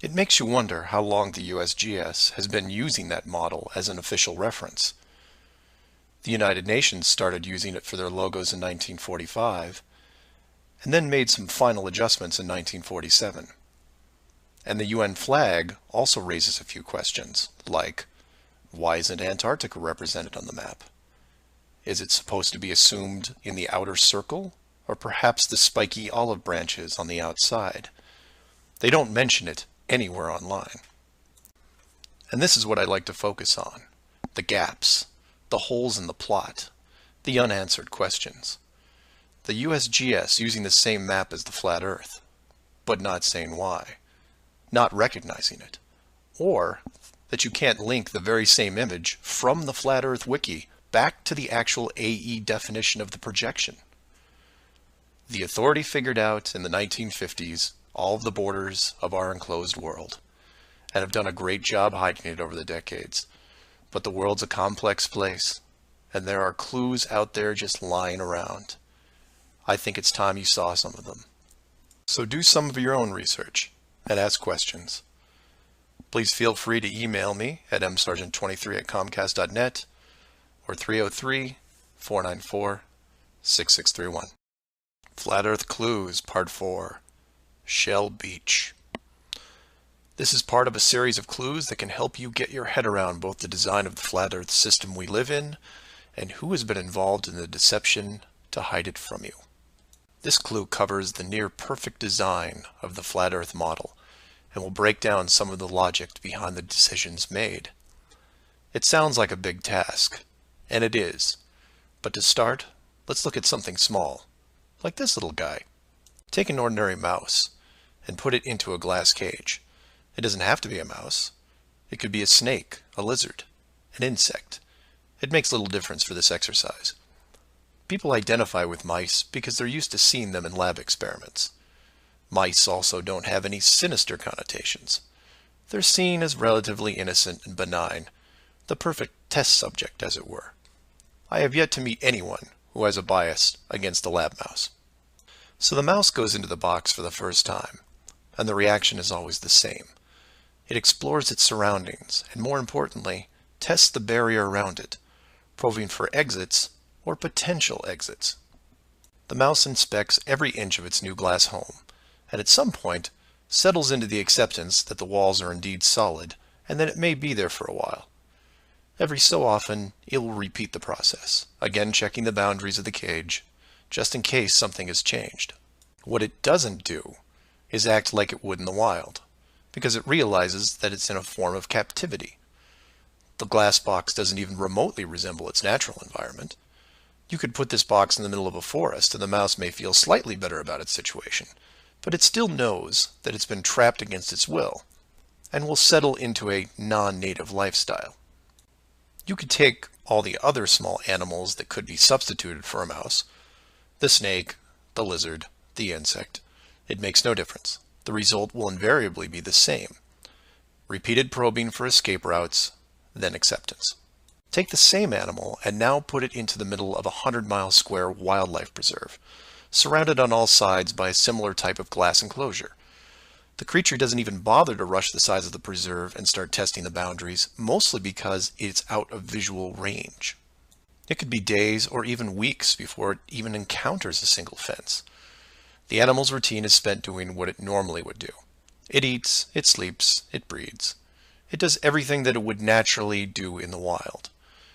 It makes you wonder how long the USGS has been using that model as an official reference. The United Nations started using it for their logos in 1945, and then made some final adjustments in 1947. And the UN flag also raises a few questions, like, why isn't Antarctica represented on the map? Is it supposed to be assumed in the outer circle, or perhaps the spiky olive branches on the outside? They don't mention it anywhere online. And this is what I like to focus on: the gaps, the holes in the plot, the unanswered questions. The USGS using the same map as the flat Earth, but not saying why, not recognizing it, or that you can't link the very same image from the Flat Earth Wiki back to the actual AE definition of the projection. The authority figured out in the 1950s all of the borders of our enclosed world, and have done a great job hiding it over the decades. But the world's a complex place, and there are clues out there just lying around. I think it's time you saw some of them. So do some of your own research and ask questions. Please feel free to email me at msargent23@comcast.net or 303-494-6631. Flat Earth Clues, Part 4, Shell Beach. This is part of a series of clues that can help you get your head around both the design of the flat Earth system we live in and who has been involved in the deception to hide it from you. This clue covers the near-perfect design of the flat Earth model and will break down some of the logic behind the decisions made. It sounds like a big task, and it is, but to start, let's look at something small, like this little guy. Take an ordinary mouse and put it into a glass cage. It doesn't have to be a mouse. It could be a snake, a lizard, an insect. It makes little difference for this exercise. People identify with mice because they're used to seeing them in lab experiments. Mice also don't have any sinister connotations. They're seen as relatively innocent and benign, the perfect test subject, as it were. I have yet to meet anyone who has a bias against the lab mouse. So the mouse goes into the box for the first time, and the reaction is always the same. It explores its surroundings, and more importantly, tests the barrier around it, probing for exits or potential exits. The mouse inspects every inch of its new glass home, and at some point settles into the acceptance that the walls are indeed solid and that it may be there for a while. Every so often, it will repeat the process, again checking the boundaries of the cage, just in case something has changed. What it doesn't do is act like it would in the wild, because it realizes that it's in a form of captivity. The glass box doesn't even remotely resemble its natural environment. You could put this box in the middle of a forest and the mouse may feel slightly better about its situation, but it still knows that it's been trapped against its will, and will settle into a non-native lifestyle. You could take all the other small animals that could be substituted for a mouse, the snake, the lizard, the insect. It makes no difference. The result will invariably be the same. Repeated probing for escape routes, then acceptance. Take the same animal and now put it into the middle of a 100-mile square wildlife preserve, surrounded on all sides by a similar type of glass enclosure. The creature doesn't even bother to rush the size of the preserve and start testing the boundaries, mostly because it's out of visual range. It could be days or even weeks before it even encounters a single fence. The animal's routine is spent doing what it normally would do. It eats, it sleeps, it breeds. It does everything that it would naturally do in the wild.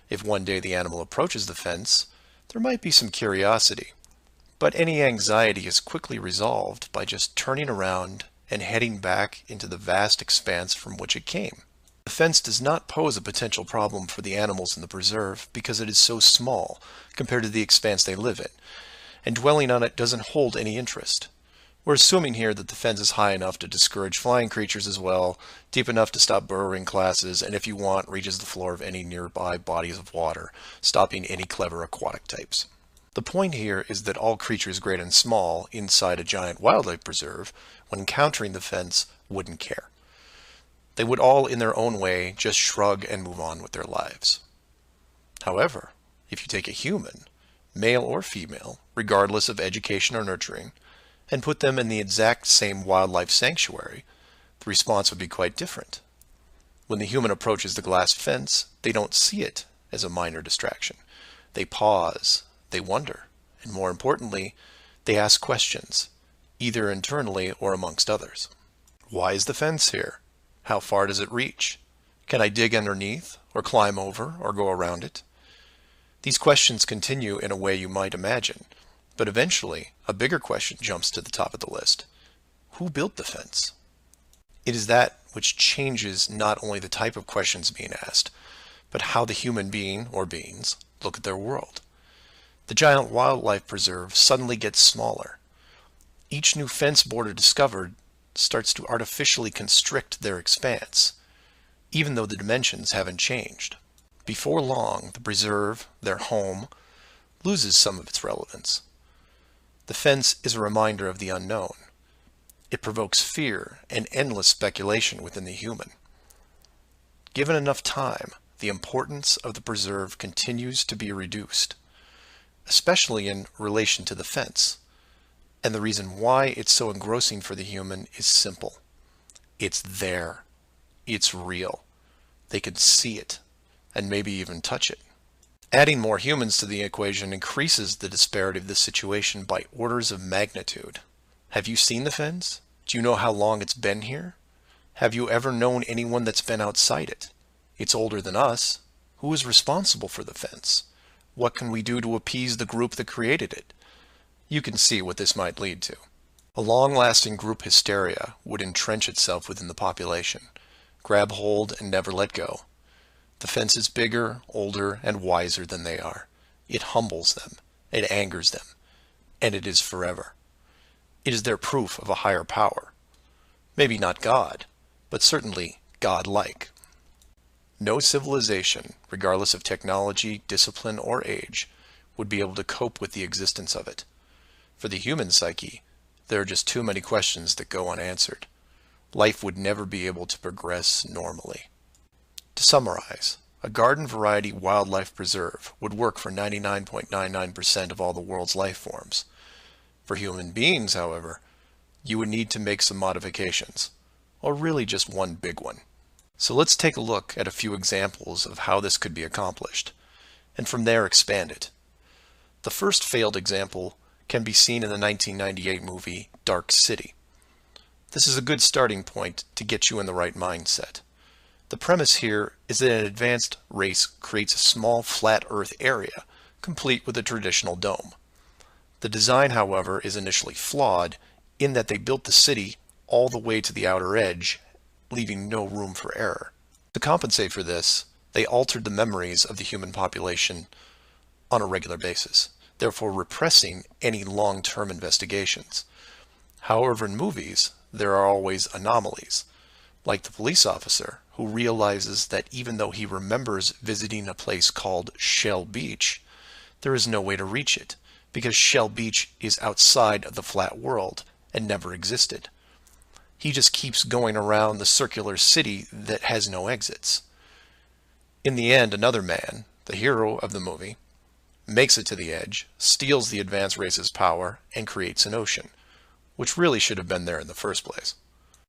If one day the animal approaches the fence, there might be some curiosity, but any anxiety is quickly resolved by just turning around and heading back into the vast expanse from which it came. The fence does not pose a potential problem for the animals in the preserve because it is so small compared to the expanse they live in, and dwelling on it doesn't hold any interest. We're assuming here that the fence is high enough to discourage flying creatures as well, deep enough to stop burrowing classes, and if you want, reaches the floor of any nearby bodies of water, stopping any clever aquatic types. The point here is that all creatures great and small inside a giant wildlife preserve, when encountering the fence, wouldn't care. They would all, in their own way, just shrug and move on with their lives. However, if you take a human, male or female, regardless of education or nurturing, and put them in the exact same wildlife sanctuary, the response would be quite different. When the human approaches the glass fence, they don't see it as a minor distraction. They pause, they wonder, and more importantly, they ask questions, either internally or amongst others. Why is the fence here? How far does it reach? Can I dig underneath, or climb over, or go around it? These questions continue in a way you might imagine, but eventually a bigger question jumps to the top of the list. Who built the fence? It is that which changes not only the type of questions being asked, but how the human being, or beings, look at their world. The giant wildlife preserve suddenly gets smaller. Each new fence border discovered starts to artificially constrict their expanse, even though the dimensions haven't changed. Before long, the preserve, their home, loses some of its relevance. The fence is a reminder of the unknown. It provokes fear and endless speculation within the human. Given enough time, the importance of the preserve continues to be reduced, especially in relation to the fence. And the reason why it's so engrossing for the human is simple. It's there. It's real. They can see it, and maybe even touch it. Adding more humans to the equation increases the disparity of the situation by orders of magnitude. Have you seen the fence? Do you know how long it's been here? Have you ever known anyone that's been outside it? It's older than us. Who is responsible for the fence? What can we do to appease the group that created it? You can see what this might lead to. A long-lasting group hysteria would entrench itself within the population, grab hold and never let go. The fence is bigger, older, and wiser than they are. It humbles them, it angers them, and it is forever. It is their proof of a higher power. Maybe not God, but certainly God-like. No civilization, regardless of technology, discipline, or age, would be able to cope with the existence of it. For the human psyche, there are just too many questions that go unanswered. Life would never be able to progress normally. To summarize, a garden variety wildlife preserve would work for 99.99% of all the world's life forms. For human beings, however, you would need to make some modifications, or really just one big one. So let's take a look at a few examples of how this could be accomplished, and from there expand it. The first failed example can be seen in the 1998 movie Dark City. This is a good starting point to get you in the right mindset. The premise here is that an advanced race creates a small flat Earth area, complete with a traditional dome. The design, however, is initially flawed in that they built the city all the way to the outer edge, leaving no room for error. To compensate for this, they altered the memories of the human population on a regular basis, therefore repressing any long-term investigations. However, in movies, there are always anomalies, like the police officer who realizes that even though he remembers visiting a place called Shell Beach, there is no way to reach it, because Shell Beach is outside of the flat world and never existed. He just keeps going around the circular city that has no exits. In the end, another man, the hero of the movie, makes it to the edge, steals the advanced race's power, and creates an ocean, which really should have been there in the first place.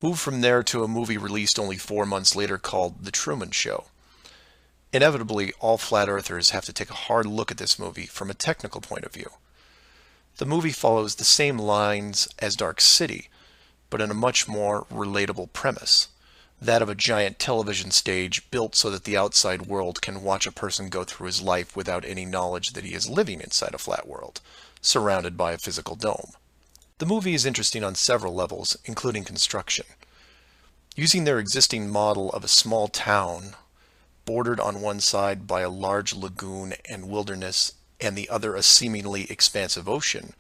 Move from there to a movie released only 4 months later called The Truman Show. Inevitably, all flat earthers have to take a hard look at this movie from a technical point of view. The movie follows the same lines as Dark City, but in a much more relatable premise, that of a giant television stage built so that the outside world can watch a person go through his life without any knowledge that he is living inside a flat world, surrounded by a physical dome. The movie is interesting on several levels, including construction. Using their existing model of a small town, bordered on one side by a large lagoon and wilderness, and the other a seemingly expansive ocean,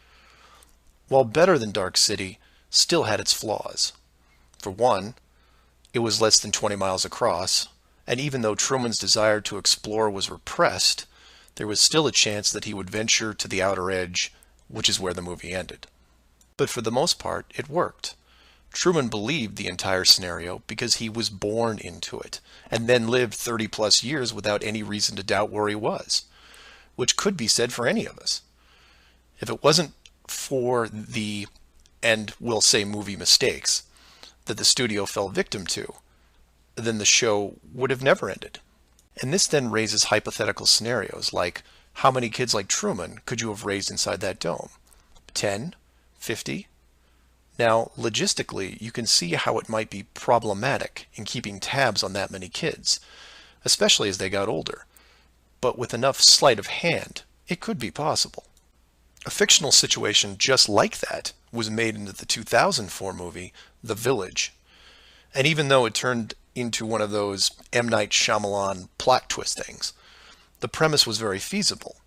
while better than Dark City, still had its flaws. For one, it was less than 20 miles across, and even though Truman's desire to explore was repressed, there was still a chance that he would venture to the outer edge, which is where the movie ended. But for the most part, it worked. Truman believed the entire scenario because he was born into it, and then lived 30+ years without any reason to doubt where he was, which could be said for any of us. If it wasn't for the, and we'll say movie mistakes, that the studio fell victim to, then the show would have never ended. And this then raises hypothetical scenarios like, how many kids like Truman could you have raised inside that dome? 10? 50? Now, logistically, you can see how it might be problematic in keeping tabs on that many kids, especially as they got older. But with enough sleight of hand, it could be possible. A fictional situation just like that was made into the 2004 movie, The Village. And even though it turned into one of those M. Night Shyamalan plot twist things, the premise was very feasible.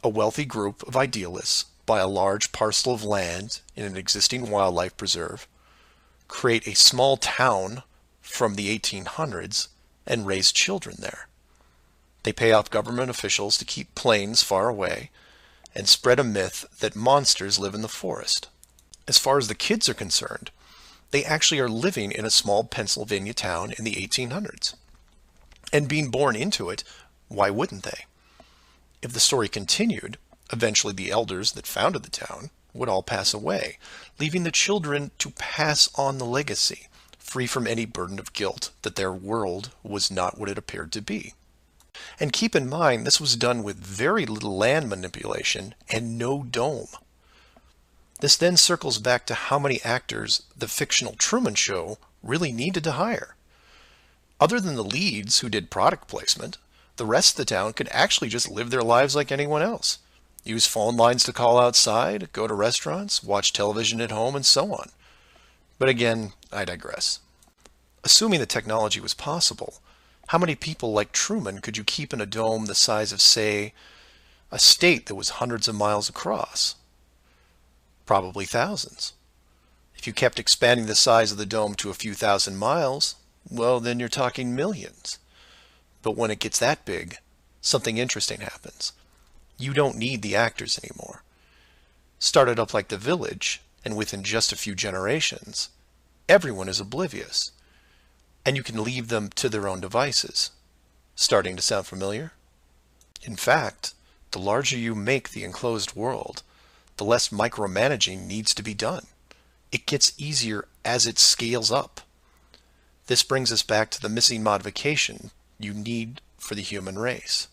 A wealthy group of idealists buy a large parcel of land in an existing wildlife preserve, create a small town from the 1800s, and raise children there. They pay off government officials to keep planes far away and spread a myth that monsters live in the forest. As far as the kids are concerned, they actually are living in a small Pennsylvania town in the 1800s. And being born into it, why wouldn't they? If the story continued, eventually the elders that founded the town would all pass away, leaving the children to pass on the legacy, free from any burden of guilt that their world was not what it appeared to be. And keep in mind, this was done with very little land manipulation and no dome. This then circles back to how many actors the fictional Truman Show really needed to hire. Other than the leads who did product placement, the rest of the town could actually just live their lives like anyone else. Use phone lines to call outside, go to restaurants, watch television at home, and so on. But again, I digress. Assuming the technology was possible, how many people like Truman could you keep in a dome the size of, say, a state that was hundreds of miles across? Probably thousands. If you kept expanding the size of the dome to a few thousand miles, well, then you're talking millions. But when it gets that big, something interesting happens. You don't need the actors anymore. Started up like The Village, and within just a few generations, everyone is oblivious. And you can leave them to their own devices. Starting to sound familiar? In fact, the larger you make the enclosed world, the less micromanaging needs to be done. It gets easier as it scales up. This brings us back to the missing modification you need for the human race.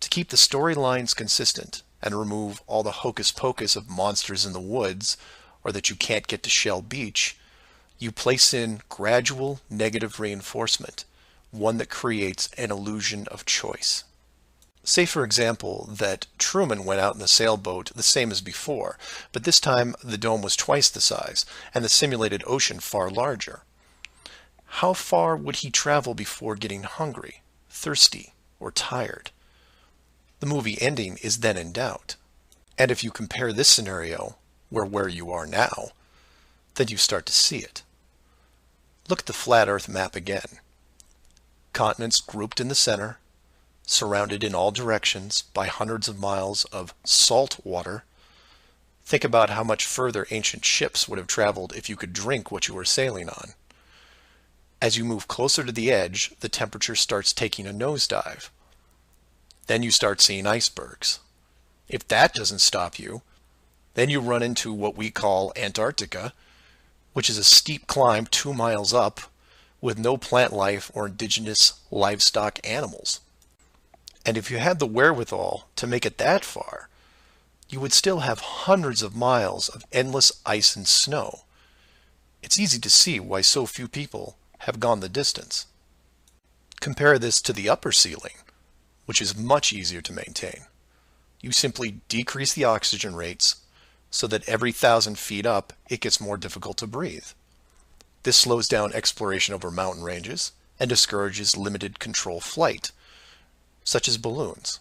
To keep the storylines consistent and remove all the hocus pocus of monsters in the woods or that you can't get to Shell Beach, you place in gradual negative reinforcement, one that creates an illusion of choice. Say, for example, that Truman went out in the sailboat the same as before, but this time the dome was twice the size and the simulated ocean far larger. How far would he travel before getting hungry, thirsty, or tired? The movie ending is then in doubt. And if you compare this scenario where you are now, then you start to see it. Look at the flat Earth map again. Continents grouped in the center, surrounded in all directions by hundreds of miles of salt water. Think about how much further ancient ships would have traveled if you could drink what you were sailing on. As you move closer to the edge, the temperature starts taking a nosedive. Then you start seeing icebergs. If that doesn't stop you, then you run into what we call Antarctica, which is a steep climb 2 miles up with no plant life or indigenous livestock animals. And if you had the wherewithal to make it that far, you would still have hundreds of miles of endless ice and snow. It's easy to see why so few people have gone the distance. Compare this to the upper ceiling, which is much easier to maintain. You simply decrease the oxygen rates so that every 1,000 feet up it gets more difficult to breathe. This slows down exploration over mountain ranges and discourages limited control flight, such as balloons.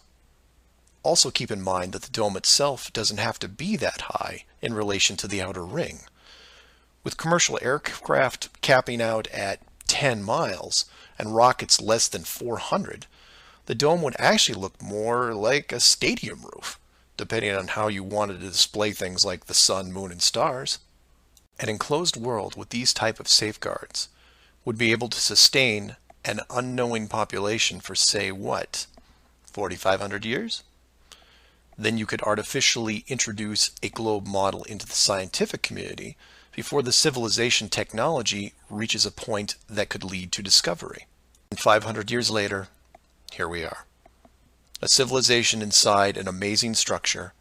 Also keep in mind that the dome itself doesn't have to be that high in relation to the outer ring. With commercial aircraft capping out at 10 miles and rockets less than 400, the dome would actually look more like a stadium roof, depending on how you wanted to display things like the sun, moon, and stars. An enclosed world with these type of safeguards would be able to sustain an unknowing population for, say, what, 4,500 years? Then you could artificially introduce a globe model into the scientific community, before the civilization technology reaches a point that could lead to discovery. And 500 years later, here we are. A civilization inside an amazing structure,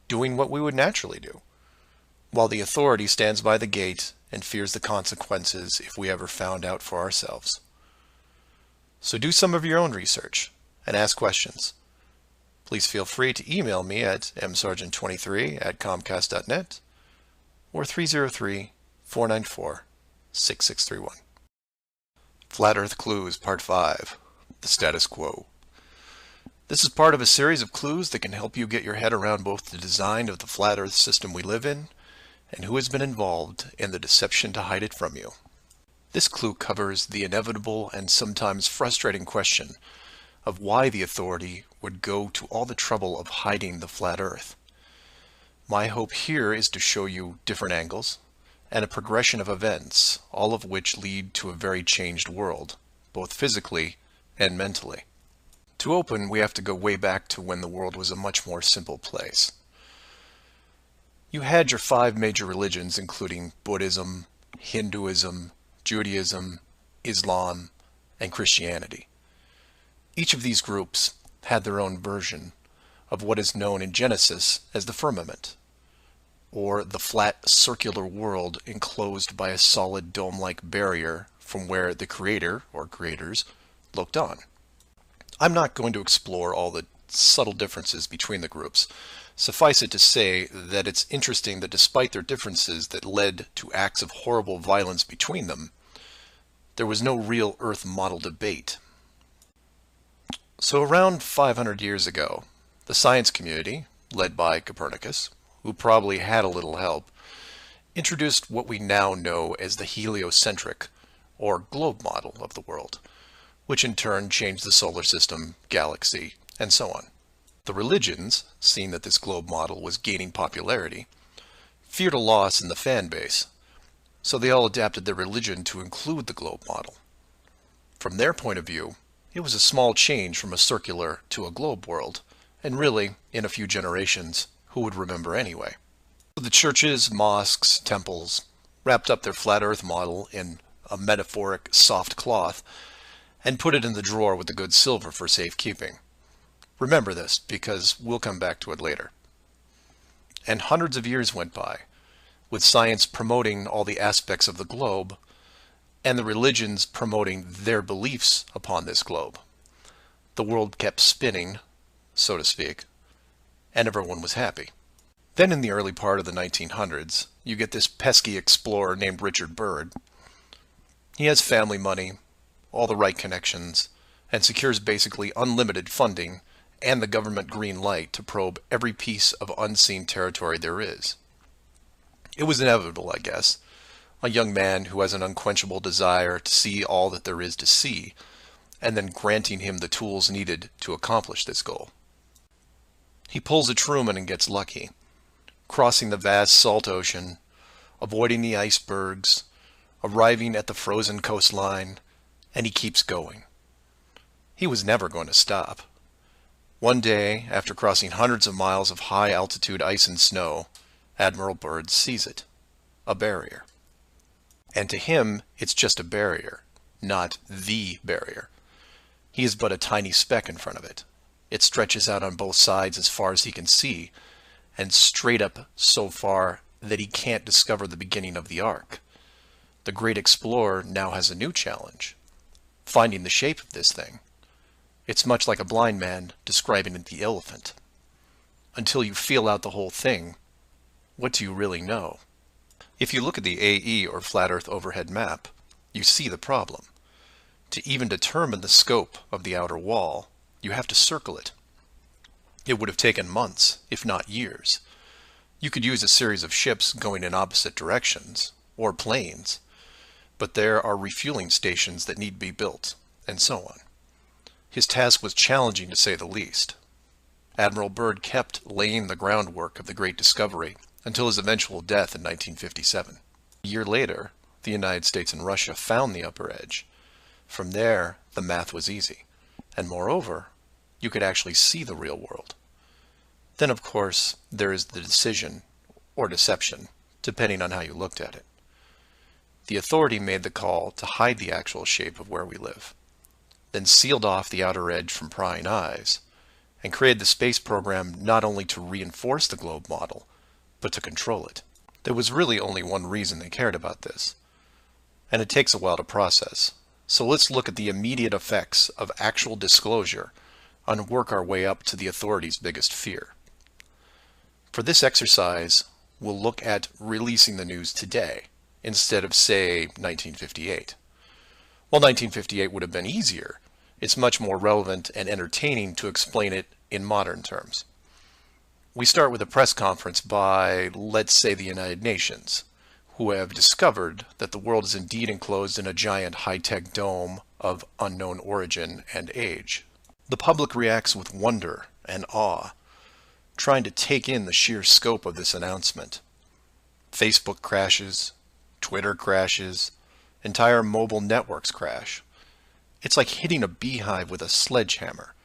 doing what we would naturally do, while the authority stands by the gate and fears the consequences if we ever found out for ourselves. So do some of your own research and ask questions. Please feel free to email me at msargent23@comcast.net or 303-494-6631. Flat Earth Clues Part 5, The Status Quo. This is part of a series of clues that can help you get your head around both the design of the flat Earth system we live in and who has been involved in the deception to hide it from you. This clue covers the inevitable and sometimes frustrating question of why the authority would go to all the trouble of hiding the flat Earth. My hope here is to show you different angles and a progression of events, all of which lead to a very changed world, both physically and mentally. To open, we have to go way back to when the world was a much more simple place. You had your 5 major religions, including Buddhism, Hinduism, Judaism, Islam, and Christianity. Each of these groups had their own version of what is known in Genesis as the firmament, or the flat circular world enclosed by a solid dome-like barrier from where the creator, or creators, looked on. I'm not going to explore all the subtle differences between the groups. Suffice it to say that it's interesting that despite their differences that led to acts of horrible violence between them, there was no real Earth model debate. So around 500 years ago, the science community, led by Copernicus, who probably had a little help, introduced what we now know as the heliocentric, or globe model of the world, which in turn changed the solar system, galaxy, and so on. The religions, seeing that this globe model was gaining popularity, feared a loss in the fan base, so they all adapted their religion to include the globe model. From their point of view, it was a small change from a circular to a globe world, and really, in a few generations, who would remember anyway? The churches, mosques, temples wrapped up their flat Earth model in a metaphoric soft cloth and put it in the drawer with the good silver for safekeeping. Remember this, because we'll come back to it later. And hundreds of years went by, with science promoting all the aspects of the globe, and the religions promoting their beliefs upon this globe. The world kept spinning, so to speak, and everyone was happy. Then in the early part of the 1900s, you get this pesky explorer named Richard Byrd. He has family money, all the right connections, and secures basically unlimited funding and the government green light to probe every piece of unseen territory there is. It was inevitable, I guess. A young man who has an unquenchable desire to see all that there is to see, and then granting him the tools needed to accomplish this goal. He pulls a Truman and gets lucky, crossing the vast salt ocean, avoiding the icebergs, arriving at the frozen coastline, and he keeps going. He was never going to stop. One day, after crossing hundreds of miles of high-altitude ice and snow, Admiral Byrd sees it, a barrier. And to him, it's just a barrier, not the barrier. He is but a tiny speck in front of it. It stretches out on both sides as far as he can see, and straight up so far that he can't discover the beginning of the arc. The great explorer now has a new challenge, finding the shape of this thing. It's much like a blind man describing the elephant. Until you feel out the whole thing, what do you really know? If you look at the AE, or Flat Earth Overhead Map, you see the problem. To even determine the scope of the outer wall, you have to circle it. It would have taken months, if not years. You could use a series of ships going in opposite directions, or planes, but there are refueling stations that need to be built, and so on. His task was challenging to say the least. Admiral Byrd kept laying the groundwork of the great discovery until his eventual death in 1957. A year later, the United States and Russia found the upper edge. From there, the math was easy. And moreover, you could actually see the real world. Then, of course, there is the decision, or deception, depending on how you looked at it. The authority made the call to hide the actual shape of where we live, then sealed off the outer edge from prying eyes, and created the space program not only to reinforce the globe model, but to control it. There was really only one reason they cared about this, and it takes a while to process. So let's look at the immediate effects of actual disclosure and work our way up to the authority's biggest fear. For this exercise, we'll look at releasing the news today, instead of, say, 1958. While 1958 would have been easier, it's much more relevant and entertaining to explain it in modern terms. We start with a press conference by, let's say, the United Nations, who have discovered that the world is indeed enclosed in a giant high-tech dome of unknown origin and age. The public reacts with wonder and awe, trying to take in the sheer scope of this announcement. Facebook crashes, Twitter crashes, entire mobile networks crash. It's like hitting a beehive with a sledgehammer.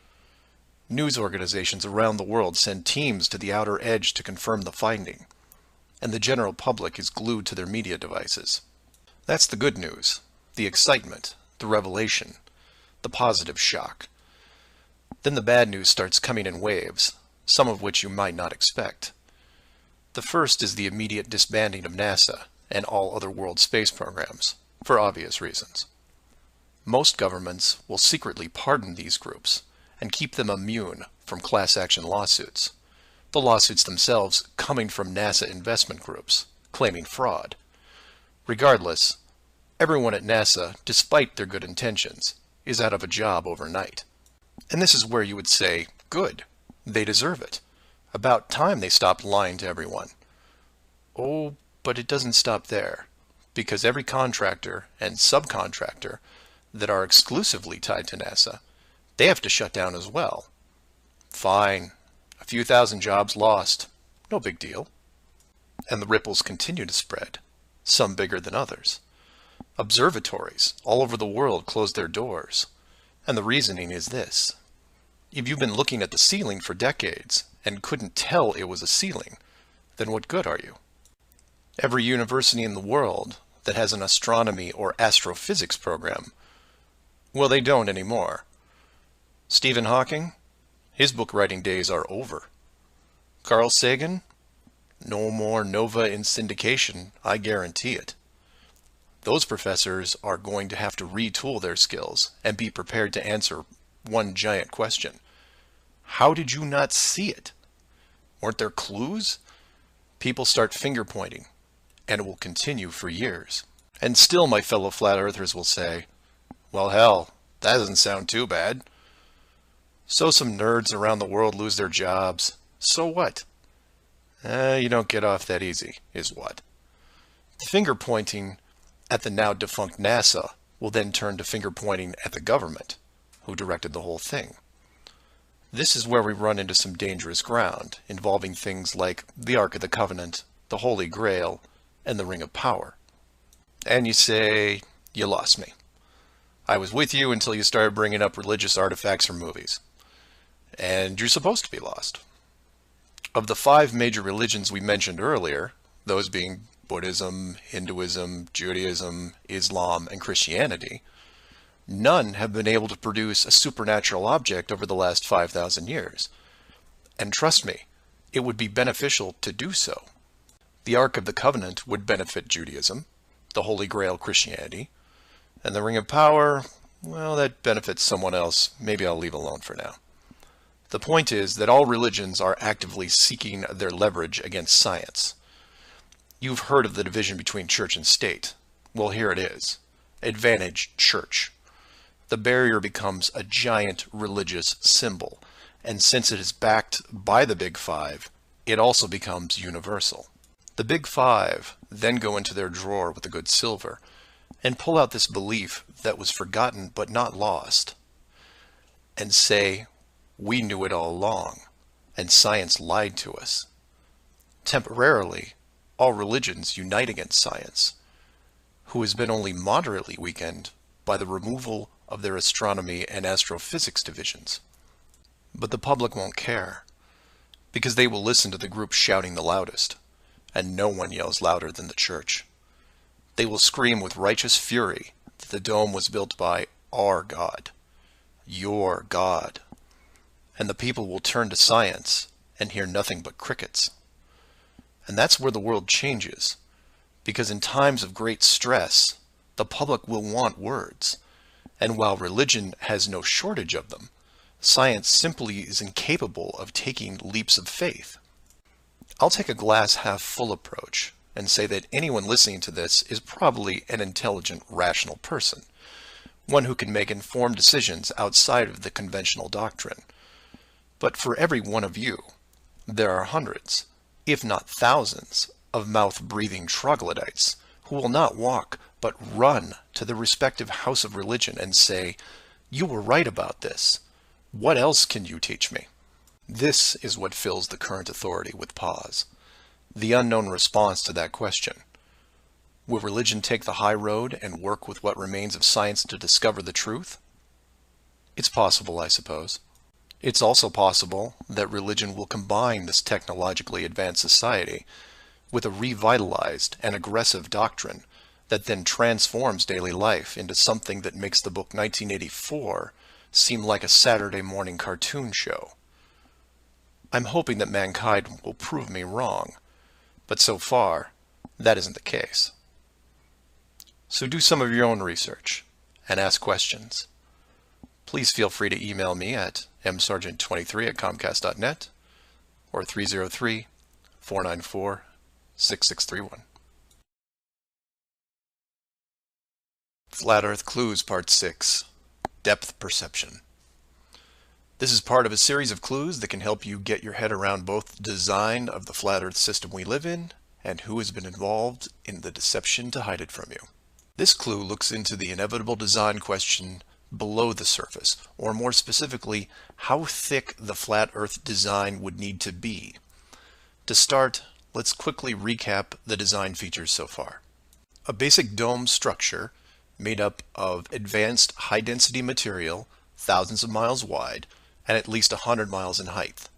News organizations around the world send teams to the outer edge to confirm the finding, and the general public is glued to their media devices. That's the good news, the excitement, the revelation, the positive shock. Then the bad news starts coming in waves, some of which you might not expect. The first is the immediate disbanding of NASA and all other world space programs, for obvious reasons. Most governments will secretly pardon these groups and keep them immune from class action lawsuits, the lawsuits themselves coming from NASA investment groups, claiming fraud. Regardless, everyone at NASA, despite their good intentions, is out of a job overnight. And this is where you would say, good, they deserve it. About time they stopped lying to everyone. Oh, but it doesn't stop there, because every contractor and subcontractor that are exclusively tied to NASA, they have to shut down as well. Fine, a few thousand jobs lost, no big deal. And the ripples continue to spread, some bigger than others. Observatories all over the world closed their doors, and the reasoning is this. If you've been looking at the ceiling for decades and couldn't tell it was a ceiling, then what good are you? Every university in the world that has an astronomy or astrophysics program, well, they don't anymore. Stephen Hawking, his book writing days are over. Carl Sagan, no more nova in syndication, I guarantee it. Those professors are going to have to retool their skills and be prepared to answer one giant question. How did you not see it? Weren't there clues? People start finger pointing, and it will continue for years. And still my fellow flat earthers will say, well, hell, that doesn't sound too bad. So some nerds around the world lose their jobs. So what? You don't get off that easy, is what. The finger pointing at the now defunct NASA will then turn to finger pointing at the government, who directed the whole thing. This is where we run into some dangerous ground, involving things like the Ark of the Covenant, the Holy Grail, and the Ring of Power. And you say, you lost me. I was with you until you started bringing up religious artifacts from movies. And you're supposed to be lost. Of the 5 major religions we mentioned earlier, those being Buddhism, Hinduism, Judaism, Islam, and Christianity, none have been able to produce a supernatural object over the last 5,000 years. And trust me, it would be beneficial to do so. The Ark of the Covenant would benefit Judaism, the Holy Grail Christianity, and the Ring of Power, well, that benefits someone else. Maybe I'll leave alone for now. The point is that all religions are actively seeking their leverage against science. You've heard of the division between church and state. Well, here it is. Advantage church. The barrier becomes a giant religious symbol, and since it is backed by the Big Five, it also becomes universal. The Big Five then go into their drawer with the good silver and pull out this belief that was forgotten but not lost, and say, we knew it all along, and science lied to us. Temporarily, all religions unite against science, who has been only moderately weakened by the removal of their astronomy and astrophysics divisions. But the public won't care, because they will listen to the group shouting the loudest, and no one yells louder than the church. They will scream with righteous fury that the dome was built by our God, your God. And the people will turn to science and hear nothing but crickets. And that's where the world changes, because in times of great stress, the public will want words. And while religion has no shortage of them, science simply is incapable of taking leaps of faith. I'll take a glass half full approach and say that anyone listening to this is probably an intelligent, rational person, one who can make informed decisions outside of the conventional doctrine. But for every one of you, there are hundreds, if not thousands, of mouth-breathing troglodytes who will not walk but run to the respective house of religion and say, "You were right about this. What else can you teach me?" This is what fills the current authority with pause. The unknown response to that question. Will religion take the high road and work with what remains of science to discover the truth? It's possible, I suppose. It's also possible that religion will combine this technologically advanced society with a revitalized and aggressive doctrine that then transforms daily life into something that makes the book 1984 seem like a Saturday morning cartoon show. I'm hoping that mankind will prove me wrong, but so far, that isn't the case. So do some of your own research and ask questions. Please feel free to email me at msargent23@comcast.net or 303-494-6631. Flat Earth Clues Part 6, Depth Perception. This is part of a series of clues that can help you get your head around both the design of the flat Earth system we live in and who has been involved in the deception to hide it from you. This clue looks into the inevitable design question below the surface, or more specifically, how thick the flat Earth design would need to be. To start, let's quickly recap the design features so far. A basic dome structure made up of advanced high-density material, thousands of miles wide, and at least 100 miles in height.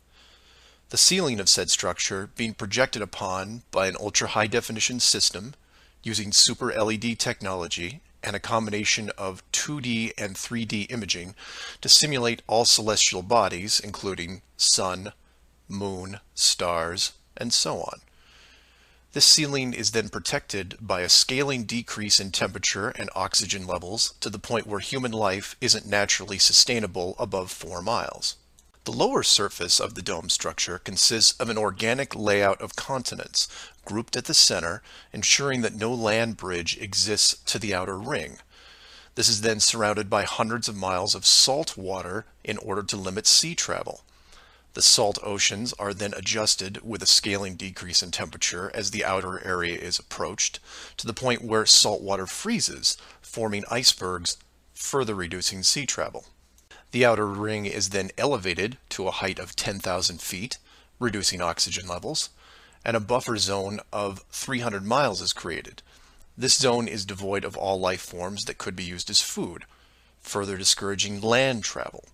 The ceiling of said structure being projected upon by an ultra-high-definition system using super LED technology and a combination of 2D and 3D imaging to simulate all celestial bodies, including sun, moon, stars, and so on. This ceiling is then protected by a scaling decrease in temperature and oxygen levels to the point where human life isn't naturally sustainable above 4 miles. The lower surface of the dome structure consists of an organic layout of continents, grouped at the center, ensuring that no land bridge exists to the outer ring. This is then surrounded by hundreds of miles of salt water in order to limit sea travel. The salt oceans are then adjusted with a scaling decrease in temperature as the outer area is approached, to the point where salt water freezes, forming icebergs, further reducing sea travel. The outer ring is then elevated to a height of 10,000 feet, reducing oxygen levels, and a buffer zone of 300 miles is created. This zone is devoid of all life forms that could be used as food, further discouraging land travel.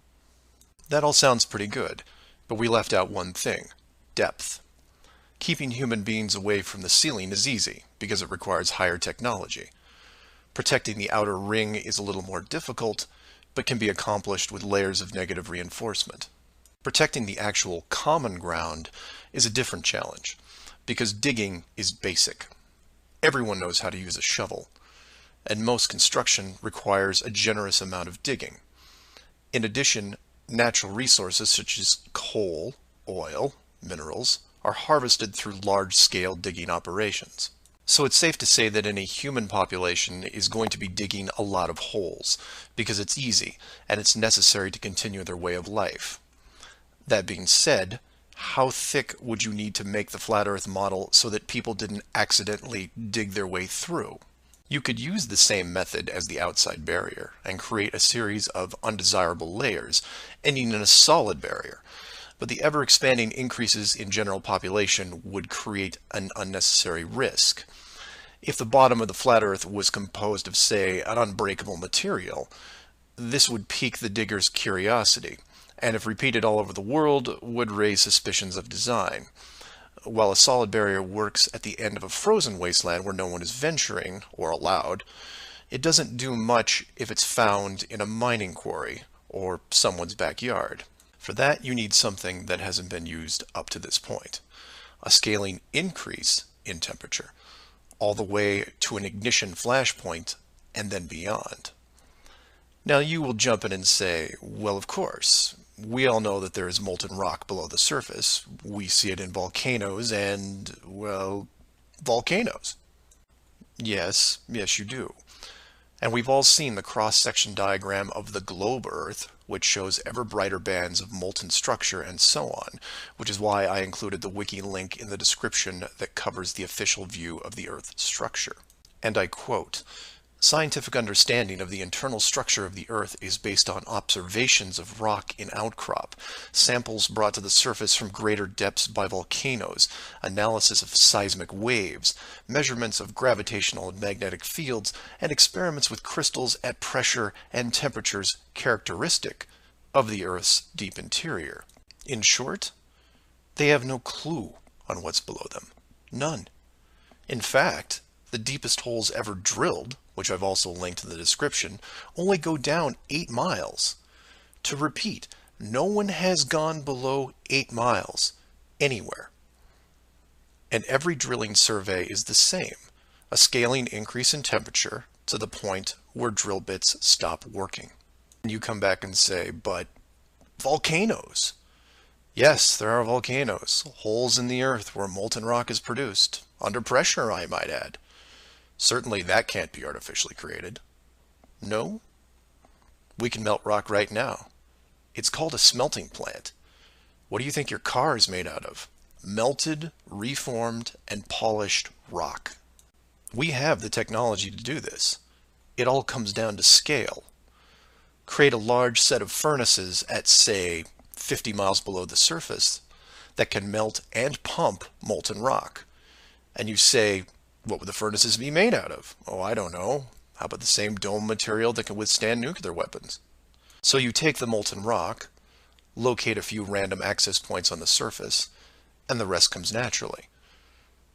That all sounds pretty good, but we left out one thing: depth. Keeping human beings away from the ceiling is easy, because it requires higher technology. Protecting the outer ring is a little more difficult, but can be accomplished with layers of negative reinforcement. Protecting the actual common ground is a different challenge, because digging is basic. Everyone knows how to use a shovel, and most construction requires a generous amount of digging. In addition, natural resources such as coal, oil, minerals are harvested through large-scale digging operations. So it's safe to say that any human population is going to be digging a lot of holes, because it's easy and it's necessary to continue their way of life. That being said, how thick would you need to make the flat Earth model so that people didn't accidentally dig their way through? You could use the same method as the outside barrier and create a series of undesirable layers, ending in a solid barrier. But the ever-expanding increases in general population would create an unnecessary risk. If the bottom of the flat Earth was composed of, say, an unbreakable material, this would pique the digger's curiosity, and if repeated all over the world, would raise suspicions of design. while a solid barrier works at the end of a frozen wasteland where no one is venturing, or allowed, it doesn't do much if it's found in a mining quarry or someone's backyard. For that, you need something that hasn't been used up to this point. A scaling increase in temperature, all the way to an ignition flashpoint and then beyond. Now you will jump in and say, well, of course, we all know that there is molten rock below the surface. We see it in volcanoes and, well, volcanoes. Yes, you do. And we've all seen the cross-section diagram of the globe Earth, which shows ever brighter bands of molten structure and so on, which is why I included the wiki link in the description that covers the official view of the Earth's structure. And I quote, "Scientific understanding of the internal structure of the Earth is based on observations of rock in outcrop, samples brought to the surface from greater depths by volcanoes, analysis of seismic waves, measurements of gravitational and magnetic fields, and experiments with crystals at pressure and temperatures characteristic of the Earth's deep interior." In short, they have no clue on what's below them. None. In fact, the deepest holes ever drilled, which I've also linked in the description, only go down 8 miles. To repeat, no one has gone below 8 miles anywhere. And every drilling survey is the same, a scaling increase in temperature to the point where drill bits stop working. And you come back and say, but volcanoes. Yes, there are volcanoes, holes in the earth where molten rock is produced, under pressure, I might add. Certainly that can't be artificially created. No? We can melt rock right now. It's called a smelting plant. What do you think your car is made out of? Melted, reformed, and polished rock. We have the technology to do this. It all comes down to scale. Create a large set of furnaces at, say, 50 miles below the surface that can melt and pump molten rock. And you say, what would the furnaces be made out of? Oh, I don't know. How about the same dome material that can withstand nuclear weapons? So you take the molten rock, locate a few random access points on the surface, and the rest comes naturally.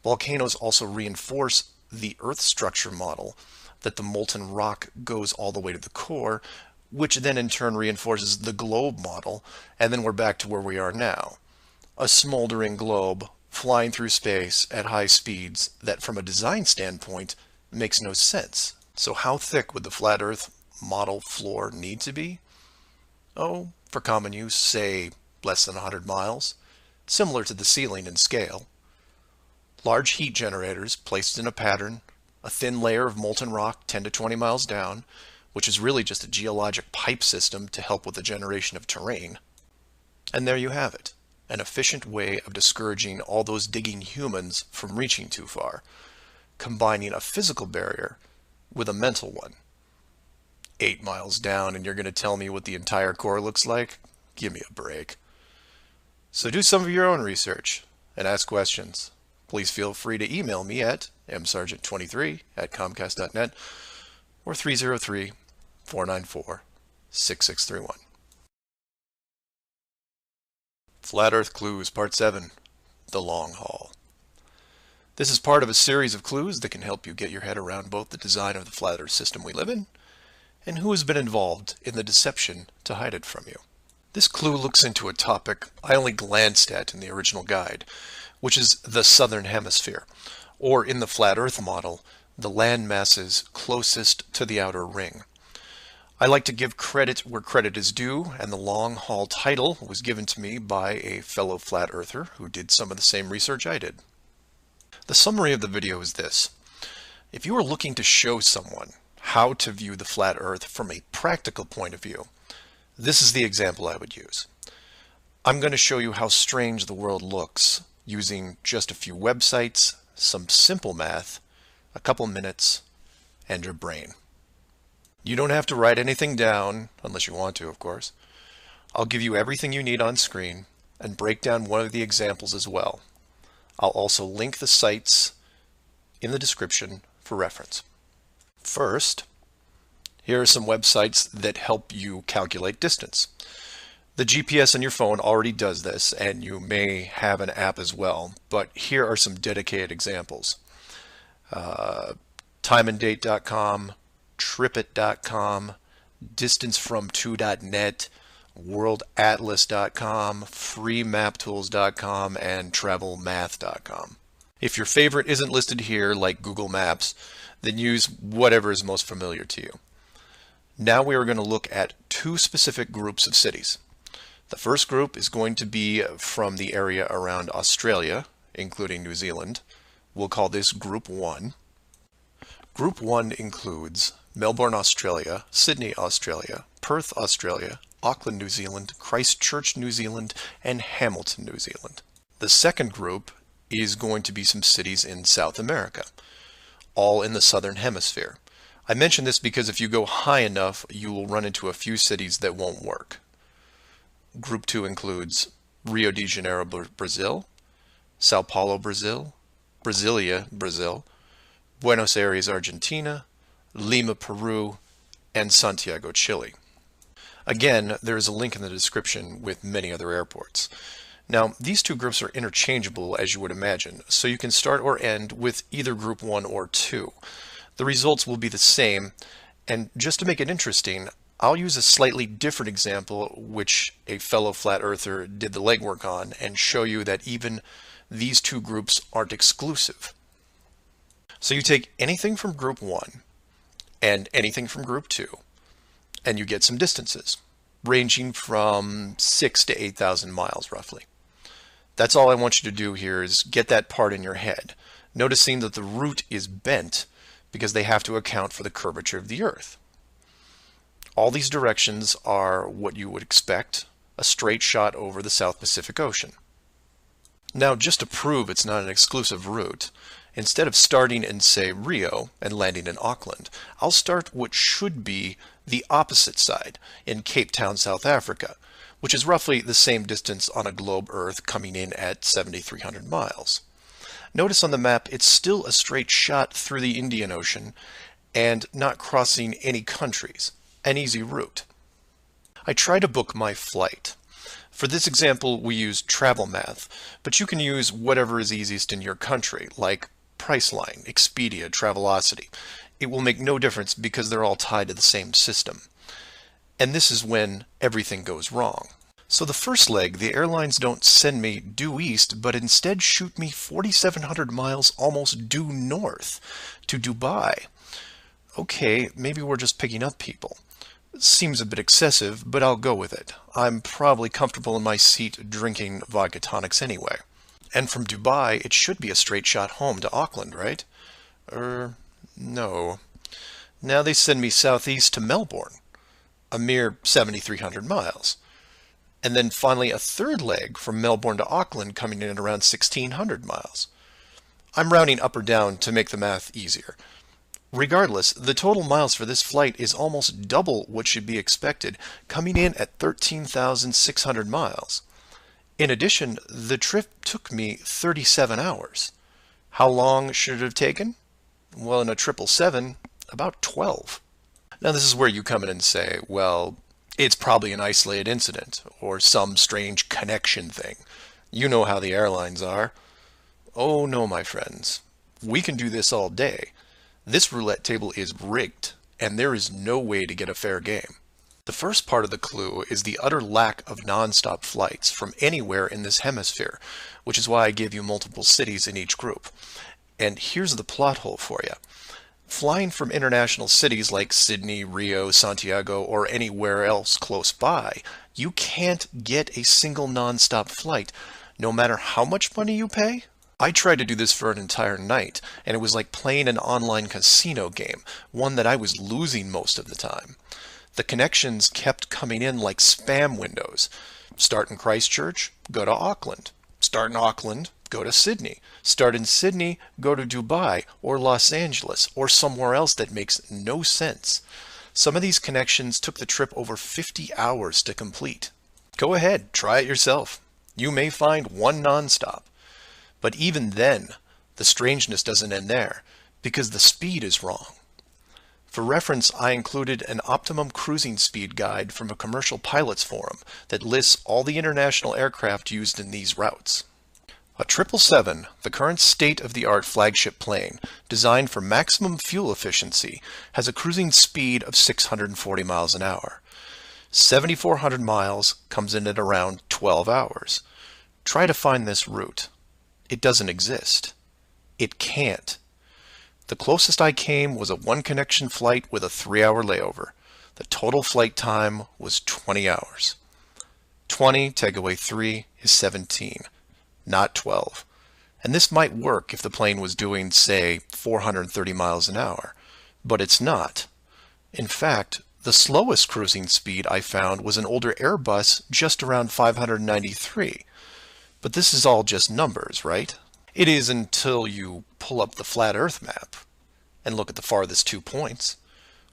Volcanoes also reinforce the Earth structure model that the molten rock goes all the way to the core, which then in turn reinforces the globe model, and then we're back to where we are now. A smoldering globe flying through space at high speeds that from a design standpoint makes no sense. So how thick would the flat Earth model floor need to be? Oh, for common use, say less than 100 miles, similar to the ceiling in scale. Large heat generators placed in a pattern, a thin layer of molten rock 10 to 20 miles down, which is really just a geologic pipe system to help with the generation of terrain. And there you have it. An efficient way of discouraging all those digging humans from reaching too far, combining a physical barrier with a mental one. 8 miles down and you're going to tell me what the entire core looks like? Give me a break. So do some of your own research and ask questions. Please feel free to email me at msargent23@comcast.net or 303-494-6631. Flat Earth Clues, Part 7, The Long Haul. This is part of a series of clues that can help you get your head around both the design of the flat Earth system we live in and who has been involved in the deception to hide it from you. This clue looks into a topic I only glanced at in the original guide, which is the southern hemisphere, or in the flat Earth model, the land masses closest to the outer ring. I like to give credit where credit is due, and the long haul title was given to me by a fellow flat earther who did some of the same research I did. The summary of the video is this. If you are looking to show someone how to view the flat Earth from a practical point of view, this is the example I would use. I'm going to show you how strange the world looks using just a few websites, some simple math, a couple minutes, and your brain. You don't have to write anything down, unless you want to, of course. I'll give you everything you need on screen and break down one of the examples as well. I'll also link the sites in the description for reference. First, here are some websites that help you calculate distance. The GPS on your phone already does this, and you may have an app as well, but here are some dedicated examples. Timeanddate.com, tripit.com, distancefrom2.net, worldatlas.com, freemaptools.com, and travelmath.com. If your favorite isn't listed here, like Google Maps, then use whatever is most familiar to you. Now we are going to look at two specific groups of cities. The first group is going to be from the area around Australia, including New Zealand. We'll call this Group 1. Group 1 includes Melbourne, Australia, Sydney, Australia, Perth, Australia, Auckland, New Zealand, Christchurch, New Zealand, and Hamilton, New Zealand. The second group is going to be some cities in South America, all in the southern hemisphere. I mention this because if you go high enough, you will run into a few cities that won't work. Group 2 includes Rio de Janeiro, Brazil, Sao Paulo, Brazil, Brasilia, Brazil, Buenos Aires, Argentina, Lima, Peru, and Santiago, Chile. Again, there is a link in the description with many other airports. Now, these two groups are interchangeable, as you would imagine, so you can start or end with either Group 1 or 2. The results will be the same, and just to make it interesting, I'll use a slightly different example, which a fellow flat earther did the legwork on, and show you that even these two groups aren't exclusive. So you take anything from Group 1 and anything from Group 2, and you get some distances, ranging from 6 to 8,000 miles roughly. That's all I want you to do here is get that part in your head, noticing that the route is bent because they have to account for the curvature of the Earth. All these directions are what you would expect, a straight shot over the South Pacific Ocean. Now, just to prove it's not an exclusive route, instead of starting in, say, Rio and landing in Auckland, I'll start what should be the opposite side, in Cape Town, South Africa, which is roughly the same distance on a globe Earth, coming in at 7,300 miles. Notice on the map it's still a straight shot through the Indian Ocean and not crossing any countries. An easy route. I try to book my flight. For this example, we use TravelMath, but you can use whatever is easiest in your country, like Priceline, Expedia, Travelocity. It will make no difference because they're all tied to the same system. And this is when everything goes wrong. So the first leg, the airlines don't send me due east, but instead shoot me 4,700 miles almost due north to Dubai. Okay, maybe we're just picking up people. Seems a bit excessive, but I'll go with it. I'm probably comfortable in my seat drinking vodka tonics anyway. And from Dubai, it should be a straight shot home to Auckland, right? No. Now they send me southeast to Melbourne, a mere 7,300 miles. And then finally a third leg from Melbourne to Auckland coming in at around 1,600 miles. I'm rounding up or down to make the math easier. Regardless, the total miles for this flight is almost double what should be expected, coming in at 13,600 miles. In addition, the trip took me 37 hours. How long should it have taken? Well, in a 777, about 12. Now this is where you come in and say, well, it's probably an isolated incident, or some strange connection thing. You know how the airlines are. Oh no, my friends. We can do this all day. This roulette table is rigged, and there is no way to get a fair game. The first part of the clue is the utter lack of non-stop flights from anywhere in this hemisphere, which is why I gave you multiple cities in each group. And here's the plot hole for you. Flying from international cities like Sydney, Rio, Santiago, or anywhere else close by, you can't get a single non-stop flight, no matter how much money you pay. I tried to do this for an entire night, and it was like playing an online casino game, one that I was losing most of the time. The connections kept coming in like spam windows. Start in Christchurch, go to Auckland. Start in Auckland, go to Sydney. Start in Sydney, go to Dubai, or Los Angeles, or somewhere else that makes no sense. Some of these connections took the trip over 50 hours to complete. Go ahead, try it yourself. You may find one nonstop. But even then, the strangeness doesn't end there, because the speed is wrong. For reference, I included an optimum cruising speed guide from a commercial pilots forum that lists all the international aircraft used in these routes. A 777, the current state-of-the-art flagship plane, designed for maximum fuel efficiency, has a cruising speed of 640 miles an hour. 7,400 miles comes in at around 12 hours. Try to find this route. It doesn't exist. It can't. The closest I came was a one-connection flight with a 3-hour layover. The total flight time was 20 hours. 20 take away 3 is 17. Not 12. And this might work if the plane was doing, say, 430 miles an hour. But it's not. In fact, the slowest cruising speed I found was an older Airbus just around 593. But this is all just numbers, right? It is until you pull up the flat Earth map and look at the farthest 2 points,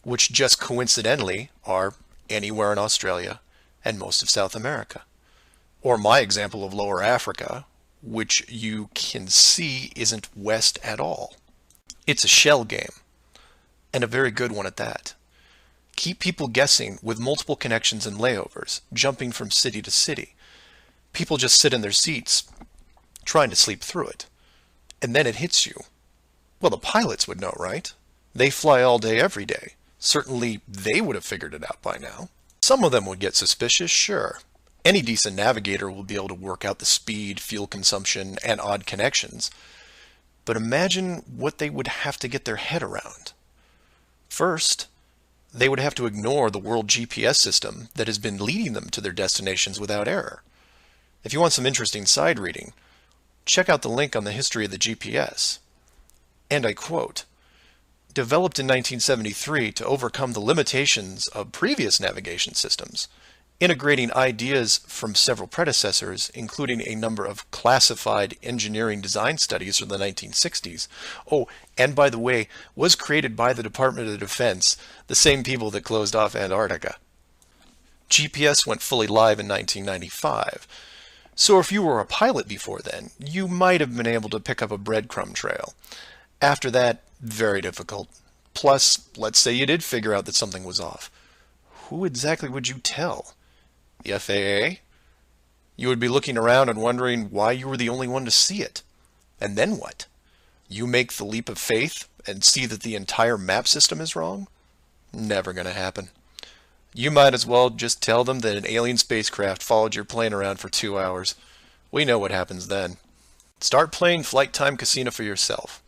which just coincidentally are anywhere in Australia and most of South America. Or my example of Lower Africa, which you can see isn't west at all. It's a shell game, and a very good one at that. Keep people guessing with multiple connections and layovers, jumping from city to city. People just sit in their seats, trying to sleep through it. And then it hits you. Well, the pilots would know, right? They fly all day, every day. Certainly, they would have figured it out by now. Some of them would get suspicious, sure. Any decent navigator will be able to work out the speed, fuel consumption, and odd connections. But imagine what they would have to get their head around. First, they would have to ignore the world GPS system that has been leading them to their destinations without error. If you want some interesting side reading, check out the link on the history of the GPS. And I quote, "Developed in 1973 to overcome the limitations of previous navigation systems, integrating ideas from several predecessors, including a number of classified engineering design studies from the 1960s. Oh, and by the way, was created by the Department of Defense, the same people that closed off Antarctica. GPS went fully live in 1995. So if you were a pilot before then, you might have been able to pick up a breadcrumb trail. After that, very difficult. Plus, let's say you did figure out that something was off. Who exactly would you tell? The FAA? You would be looking around and wondering why you were the only one to see it. And then what? You make the leap of faith and see that the entire map system is wrong? Never gonna happen. You might as well just tell them that an alien spacecraft followed your plane around for 2 hours. We know what happens then. Start playing Flight Time Casino for yourself.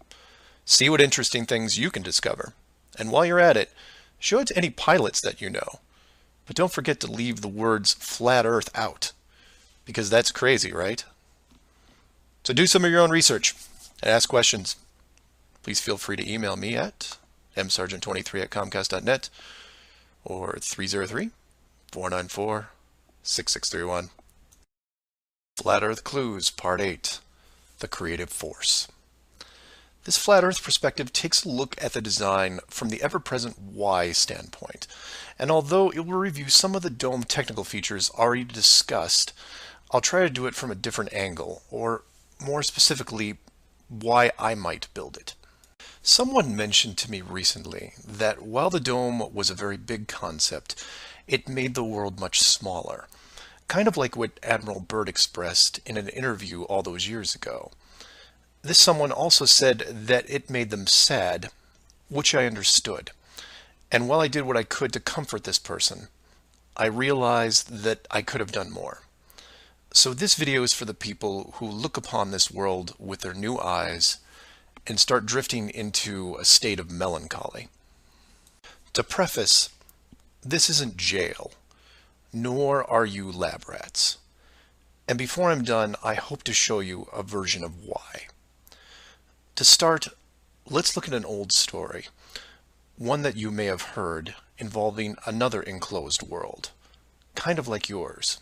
See what interesting things you can discover. And while you're at it, show it to any pilots that you know. But don't forget to leave the words flat Earth out, because that's crazy, right? So do some of your own research and ask questions. Please feel free to email me at msargent23@comcast.net or 303-494-6631. Flat Earth Clues, Part 8, The Creative Force. This flat Earth perspective takes a look at the design from the ever-present why standpoint, and although it will review some of the dome technical features already discussed, I'll try to do it from a different angle, or more specifically, why I might build it. Someone mentioned to me recently that while the dome was a very big concept, it made the world much smaller, kind of like what Admiral Byrd expressed in an interview all those years ago. This someone also said that it made them sad, which I understood. And while I did what I could to comfort this person, I realized that I could have done more. So this video is for the people who look upon this world with their new eyes and start drifting into a state of melancholy. To preface, this isn't jail, nor are you lab rats. And before I'm done, I hope to show you a version of why. To start, let's look at an old story, one that you may have heard, involving another enclosed world, kind of like yours.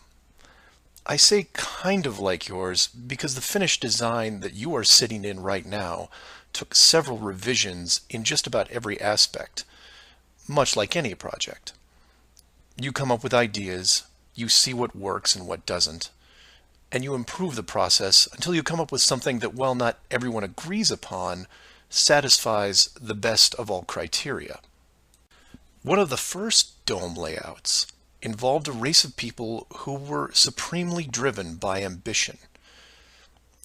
I say kind of like yours because the finished design that you are sitting in right now took several revisions in just about every aspect, much like any project. You come up with ideas, you see what works and what doesn't, and you improve the process until you come up with something that, while not everyone agrees upon, satisfies the best of all criteria. One of the first dome layouts involved a race of people who were supremely driven by ambition.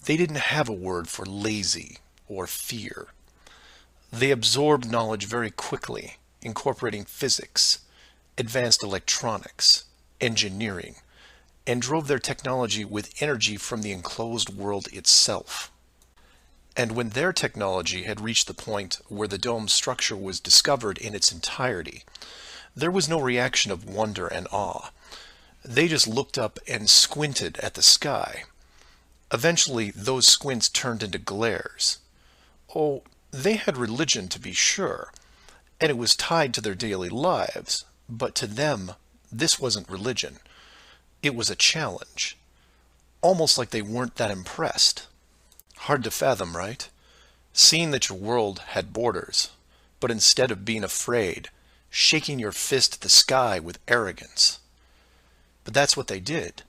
They didn't have a word for lazy or fear. They absorbed knowledge very quickly, incorporating physics, advanced electronics, engineering, and drove their technology with energy from the enclosed world itself. And when their technology had reached the point where the dome's structure was discovered in its entirety, there was no reaction of wonder and awe. They just looked up and squinted at the sky. Eventually, those squints turned into glares. Oh, they had religion, to be sure, and it was tied to their daily lives, but to them, this wasn't religion. It was a challenge, almost like they weren't that impressed. Hard to fathom, right? Seeing that your world had borders, but instead of being afraid, shaking your fist at the sky with arrogance. But that's what they did.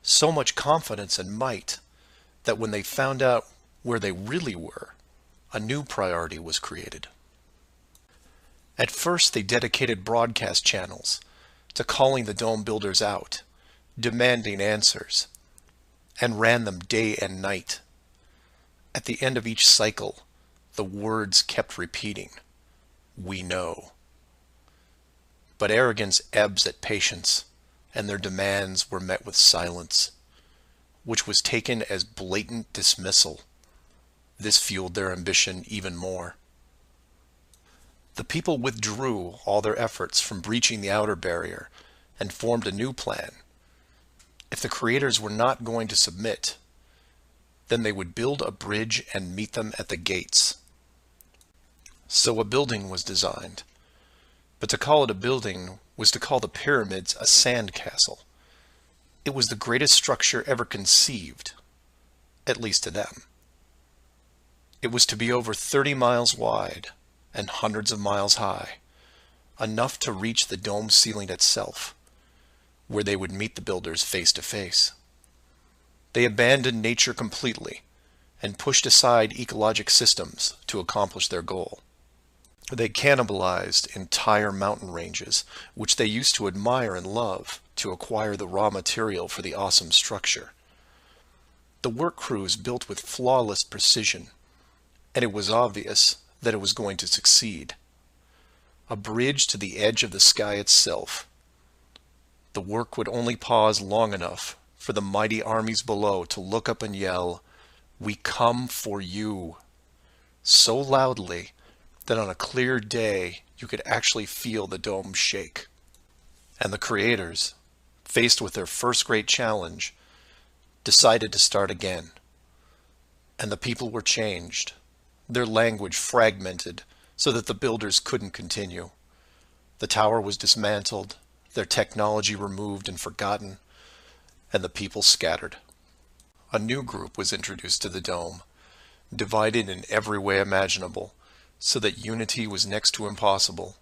So much confidence and might that when they found out where they really were, a new priority was created. At first, they dedicated broadcast channels to calling the dome builders out, demanding answers, and ran them day and night. At the end of each cycle, the words kept repeating, "We know." But arrogance ebbs at patience, and their demands were met with silence, which was taken as blatant dismissal. This fueled their ambition even more. The people withdrew all their efforts from breaching the outer barrier and formed a new plan. If the creators were not going to submit, then they would build a bridge and meet them at the gates. So a building was designed. But to call it a building was to call the pyramids a sand castle. It was the greatest structure ever conceived, at least to them. It was to be over 30 miles wide and hundreds of miles high, enough to reach the dome ceiling itself, where they would meet the builders face to face. They abandoned nature completely and pushed aside ecologic systems to accomplish their goal. They cannibalized entire mountain ranges, which they used to admire and love, to acquire the raw material for the awesome structure. The work crews built with flawless precision, and it was obvious that it was going to succeed. A bridge to the edge of the sky itself. The work would only pause long enough for the mighty armies below to look up and yell, "We come for you," so loudly that on a clear day you could actually feel the dome shake. And the creators, faced with their first great challenge, decided to start again. And the people were changed, their language fragmented so that the builders couldn't continue. The tower was dismantled, their technology removed and forgotten, and the people scattered. A new group was introduced to the dome, divided in every way imaginable, so that unity was next to impossible,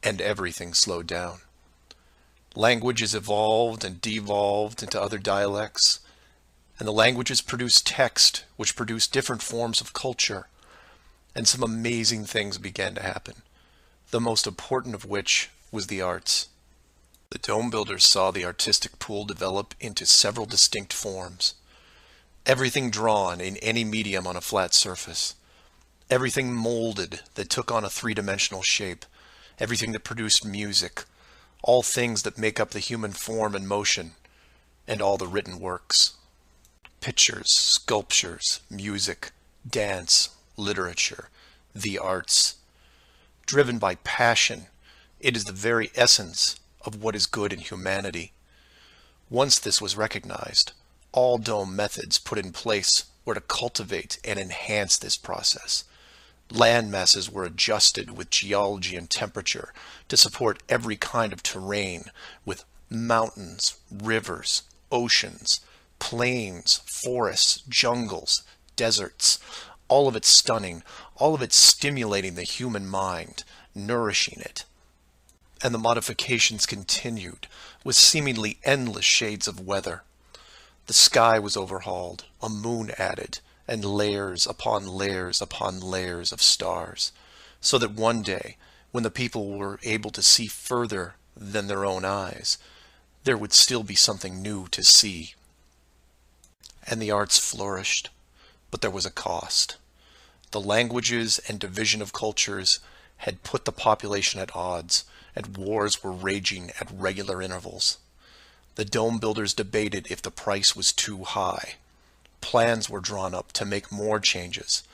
and everything slowed down. Languages evolved and devolved into other dialects, and the languages produced text, which produced different forms of culture, and some amazing things began to happen, the most important of which was the arts. The dome builders saw the artistic pool develop into several distinct forms. Everything drawn in any medium on a flat surface. Everything molded that took on a three-dimensional shape. Everything that produced music. All things that make up the human form and motion. And all the written works. Pictures, sculptures, music, dance, literature, the arts. Driven by passion, it is the very essence of what is good in humanity. Once this was recognized, all dome methods put in place were to cultivate and enhance this process. Land masses were adjusted with geology and temperature to support every kind of terrain, with mountains, rivers, oceans, plains, forests, jungles, deserts, all of it stunning, all of it stimulating the human mind, nourishing it. And the modifications continued with seemingly endless shades of weather. The sky was overhauled, a moon added, and layers upon layers upon layers of stars, so that one day, when the people were able to see further than their own eyes, there would still be something new to see. And the arts flourished, but there was a cost. The languages and division of cultures had put the population at odds, and wars were raging at regular intervals. The dome builders debated if the price was too high. Plans were drawn up to make more changes,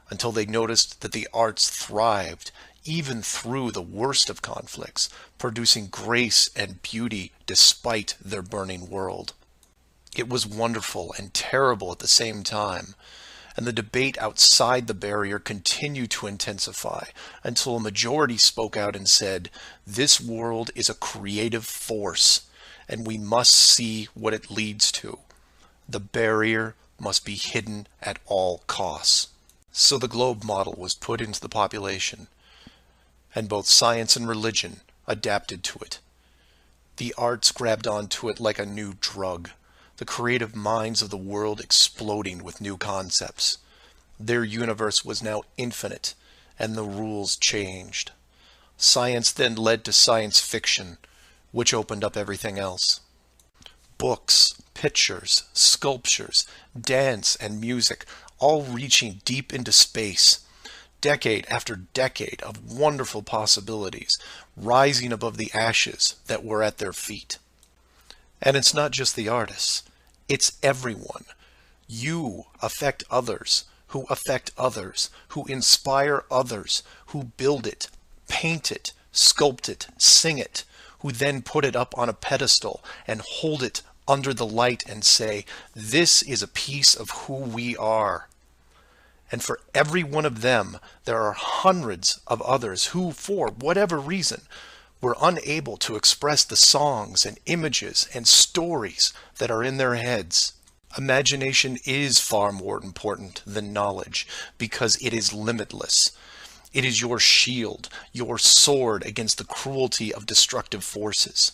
until they noticed that the arts thrived even through the worst of conflicts, producing grace and beauty despite their burning world. It was wonderful and terrible at the same time, and the debate outside the barrier continued to intensify until a majority spoke out and said, "This world is a creative force, and we must see what it leads to. The barrier must be hidden at all costs." So the globe model was put into the population, and both science and religion adapted to it. The arts grabbed onto it like a new drug, the creative minds of the world exploding with new concepts. Their universe was now infinite, and the rules changed. Science then led to science fiction, which opened up everything else. Books, pictures, sculptures, dance, and music, all reaching deep into space, decade after decade of wonderful possibilities, rising above the ashes that were at their feet. And it's not just the artists, it's everyone. You affect others, who affect others, who inspire others, who build it, paint it, sculpt it, sing it, who then put it up on a pedestal and hold it under the light and say, "This is a piece of who we are." And for every one of them, there are hundreds of others who, for whatever reason, were unable to express the songs and images and stories that are in their heads. Imagination is far more important than knowledge because it is limitless. It is your shield, your sword against the cruelty of destructive forces.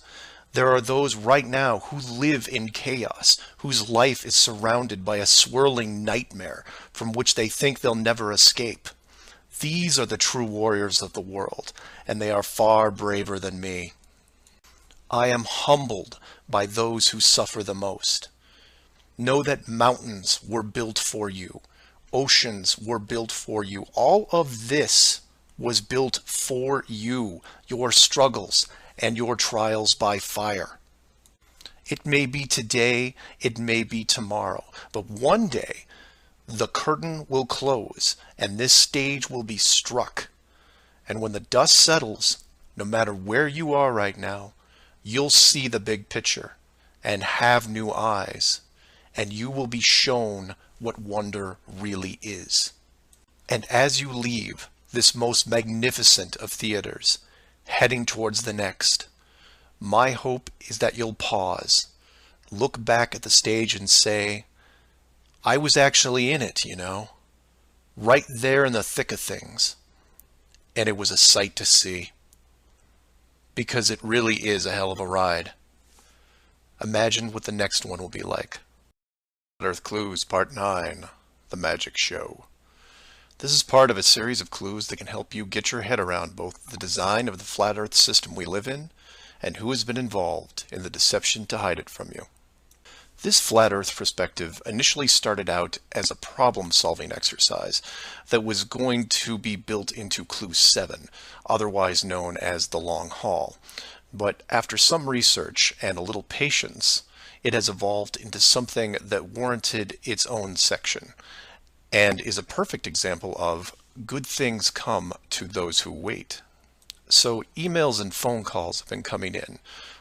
There are those right now who live in chaos, whose life is surrounded by a swirling nightmare from which they think they'll never escape. These are the true warriors of the world, and they are far braver than me. I am humbled by those who suffer the most. Know that mountains were built for you. Oceans were built for you. All of this was built for you, your struggles, and your trials by fire. It may be today, it may be tomorrow, but one day the curtain will close and this stage will be struck. And when the dust settles, no matter where you are right now, you'll see the big picture and have new eyes, and you will be shown what wonder really is. And as you leave this most magnificent of theaters, heading towards the next, my hope is that you'll pause, look back at the stage and say, "I was actually in it, you know, right there in the thick of things, and it was a sight to see." Because it really is a hell of a ride. Imagine what the next one will be like. Earth Clues Part 9, The Magic Show. This is part of a series of clues that can help you get your head around both the design of the flat Earth system we live in and who has been involved in the deception to hide it from you. This flat Earth perspective initially started out as a problem-solving exercise that was going to be built into Clue 7, otherwise known as the Long Haul. But after some research and a little patience, it has evolved into something that warranted its own section, and is a perfect example of good things come to those who wait. So emails and phone calls have been coming in,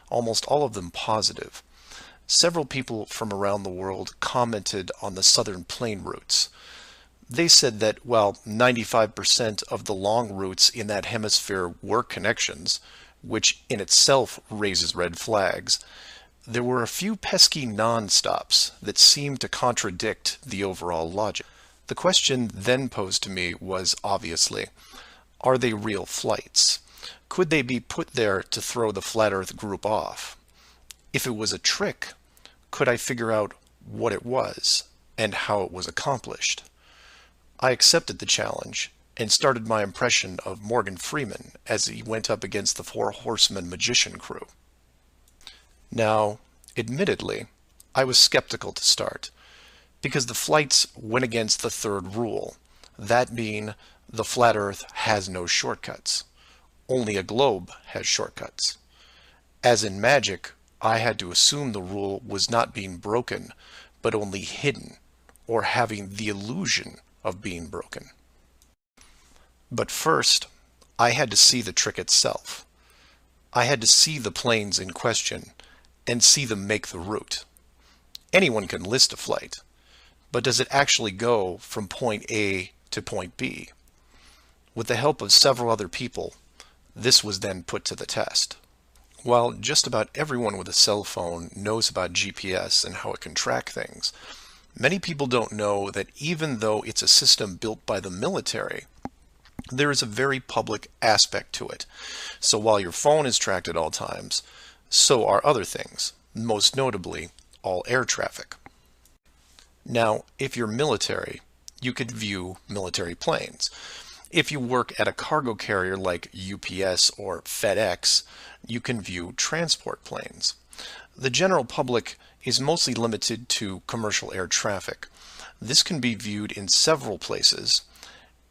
almost all of them positive. Several people from around the world commented on the southern plane routes. They said that while 95% of the long routes in that hemisphere were connections, which in itself raises red flags, there were a few pesky non-stops that seemed to contradict the overall logic. The question then posed to me was obviously, are they real flights? Could they be put there to throw the Flat Earth group off? If it was a trick, could I figure out what it was and how it was accomplished? I accepted the challenge and started my impression of Morgan Freeman as he went up against the Four Horsemen magician crew. Now, admittedly, I was skeptical to start, because the flights went against the third rule, that being the flat Earth has no shortcuts. Only a globe has shortcuts. As in magic, I had to assume the rule was not being broken, but only hidden, or having the illusion of being broken. But first, I had to see the trick itself. I had to see the planes in question and see them make the route. Anyone can list a flight, but does it actually go from point A to point B? With the help of several other people, this was then put to the test. While just about everyone with a cell phone knows about GPS and how it can track things, many people don't know that even though it's a system built by the military, there is a very public aspect to it. So while your phone is tracked at all times, so are other things, most notably all air traffic. Now, if you're military, you could view military planes. If you work at a cargo carrier like UPS or FedEx, you can view transport planes. The general public is mostly limited to commercial air traffic. This can be viewed in several places,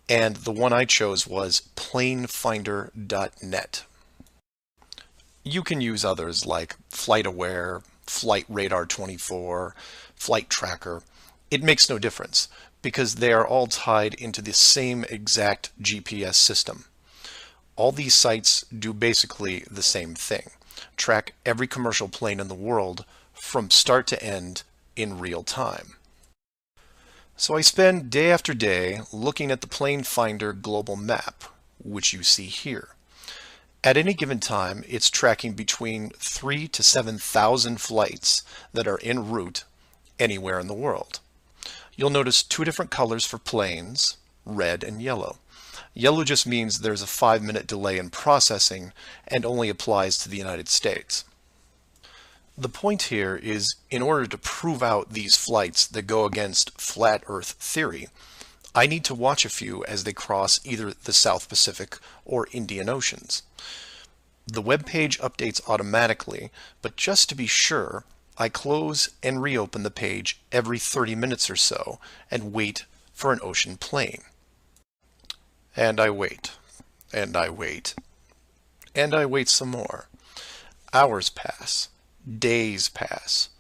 and the one I chose was planefinder.net. You can use others like FlightAware, Flight Radar 24, Flight Tracker. It makes no difference because they are all tied into the same exact GPS system. All these sites do basically the same thing, track every commercial plane in the world from start to end in real time. So I spend day after day looking at the Plane Finder global map, which you see here. At any given time, it's tracking between 3,000 to 7,000 flights that are en route anywhere in the world. You'll notice two different colors for planes, red and yellow. Yellow just means there's a 5-minute delay in processing and only applies to the United States. The point here is, in order to prove out these flights that go against flat Earth theory, I need to watch a few as they cross either the South Pacific or Indian Oceans. The web page updates automatically, but just to be sure, I close and reopen the page every 30 minutes or so and wait for an ocean plane. And I wait, and I wait, and I wait some more. Hours pass, days pass,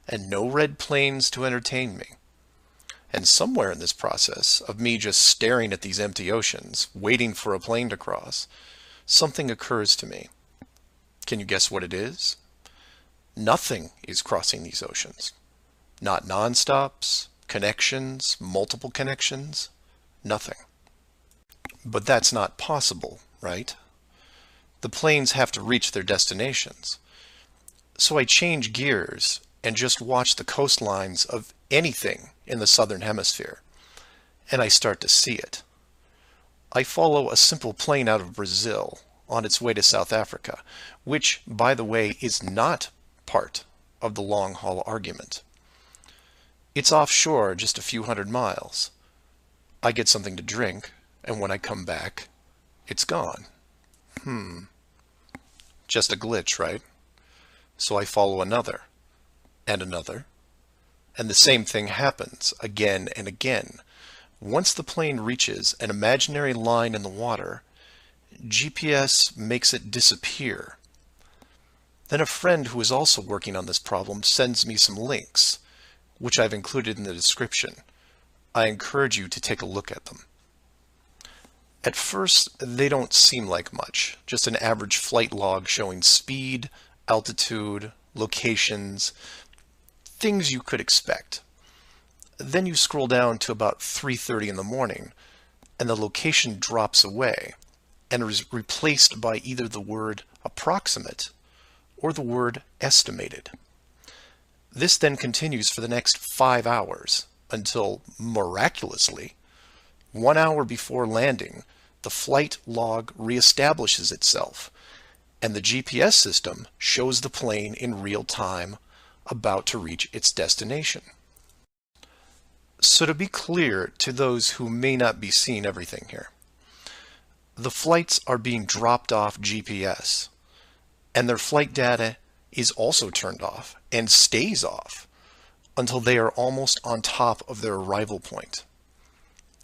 and no red planes to entertain me. And somewhere in this process of me just staring at these empty oceans, waiting for a plane to cross, something occurs to me. Can you guess what it is? Nothing is crossing these oceans. Not non-stops, connections, multiple connections, nothing. But that's not possible, right? The planes have to reach their destinations. So I change gears and just watch the coastlines of anything in the southern hemisphere, and I start to see it. I follow a simple plane out of Brazil on its way to South Africa, which, by the way, is not part of the long-haul argument. It's offshore just a few hundred miles. I get something to drink, and when I come back, it's gone. Just a glitch, right? So I follow another, and another, and the same thing happens again and again. Once the plane reaches an imaginary line in the water, GPS makes it disappear. Then a friend who is also working on this problem sends me some links, which I've included in the description. I encourage you to take a look at them. At first, they don't seem like much, just an average flight log showing speed, altitude, locations, things you could expect. Then you scroll down to about 3:30 in the morning, and the location drops away and is replaced by either the word approximate or the word estimated. This then continues for the next 5 hours until, miraculously, 1 hour before landing, the flight log reestablishes itself, and the GPS system shows the plane in real time about to reach its destination. So to be clear to those who may not be seeing everything here, the flights are being dropped off GPS, and their flight data is also turned off and stays off until they are almost on top of their arrival point.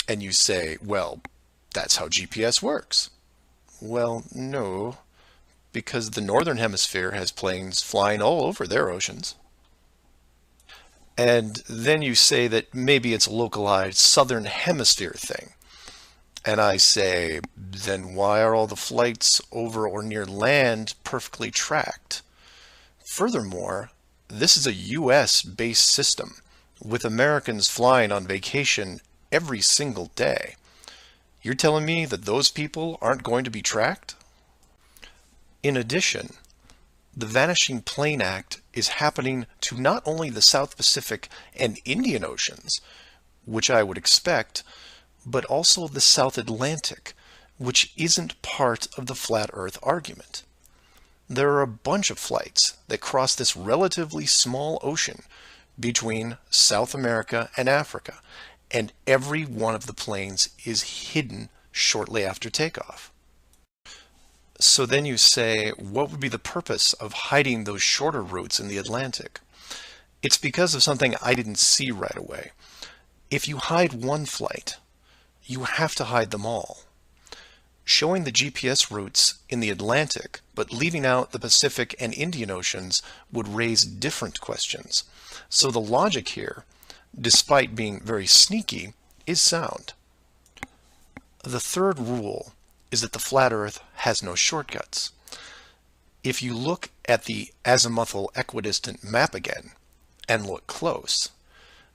And you say, well, that's how GPS works. Well, no, because the Northern Hemisphere has planes flying all over their oceans. And then you say that maybe it's a localized Southern Hemisphere thing. And I say, then why are all the flights over or near land perfectly tracked? Furthermore, this is a US-based system with Americans flying on vacation every single day. You're telling me that those people aren't going to be tracked? In addition, the Vanishing Plane Act is happening to not only the South Pacific and Indian Oceans, which I would expect, but also the South Atlantic, which isn't part of the flat Earth argument. There are a bunch of flights that cross this relatively small ocean between South America and Africa, and every one of the planes is hidden shortly after takeoff. So then you say, what would be the purpose of hiding those shorter routes in the Atlantic? It's because of something I didn't see right away. If you hide one flight, you have to hide them all. Showing the GPS routes in the Atlantic, but leaving out the Pacific and Indian Oceans would raise different questions. So the logic here, despite being very sneaky, is sound. The third rule is that the flat Earth has no shortcuts. If you look at the azimuthal equidistant map again, and look close,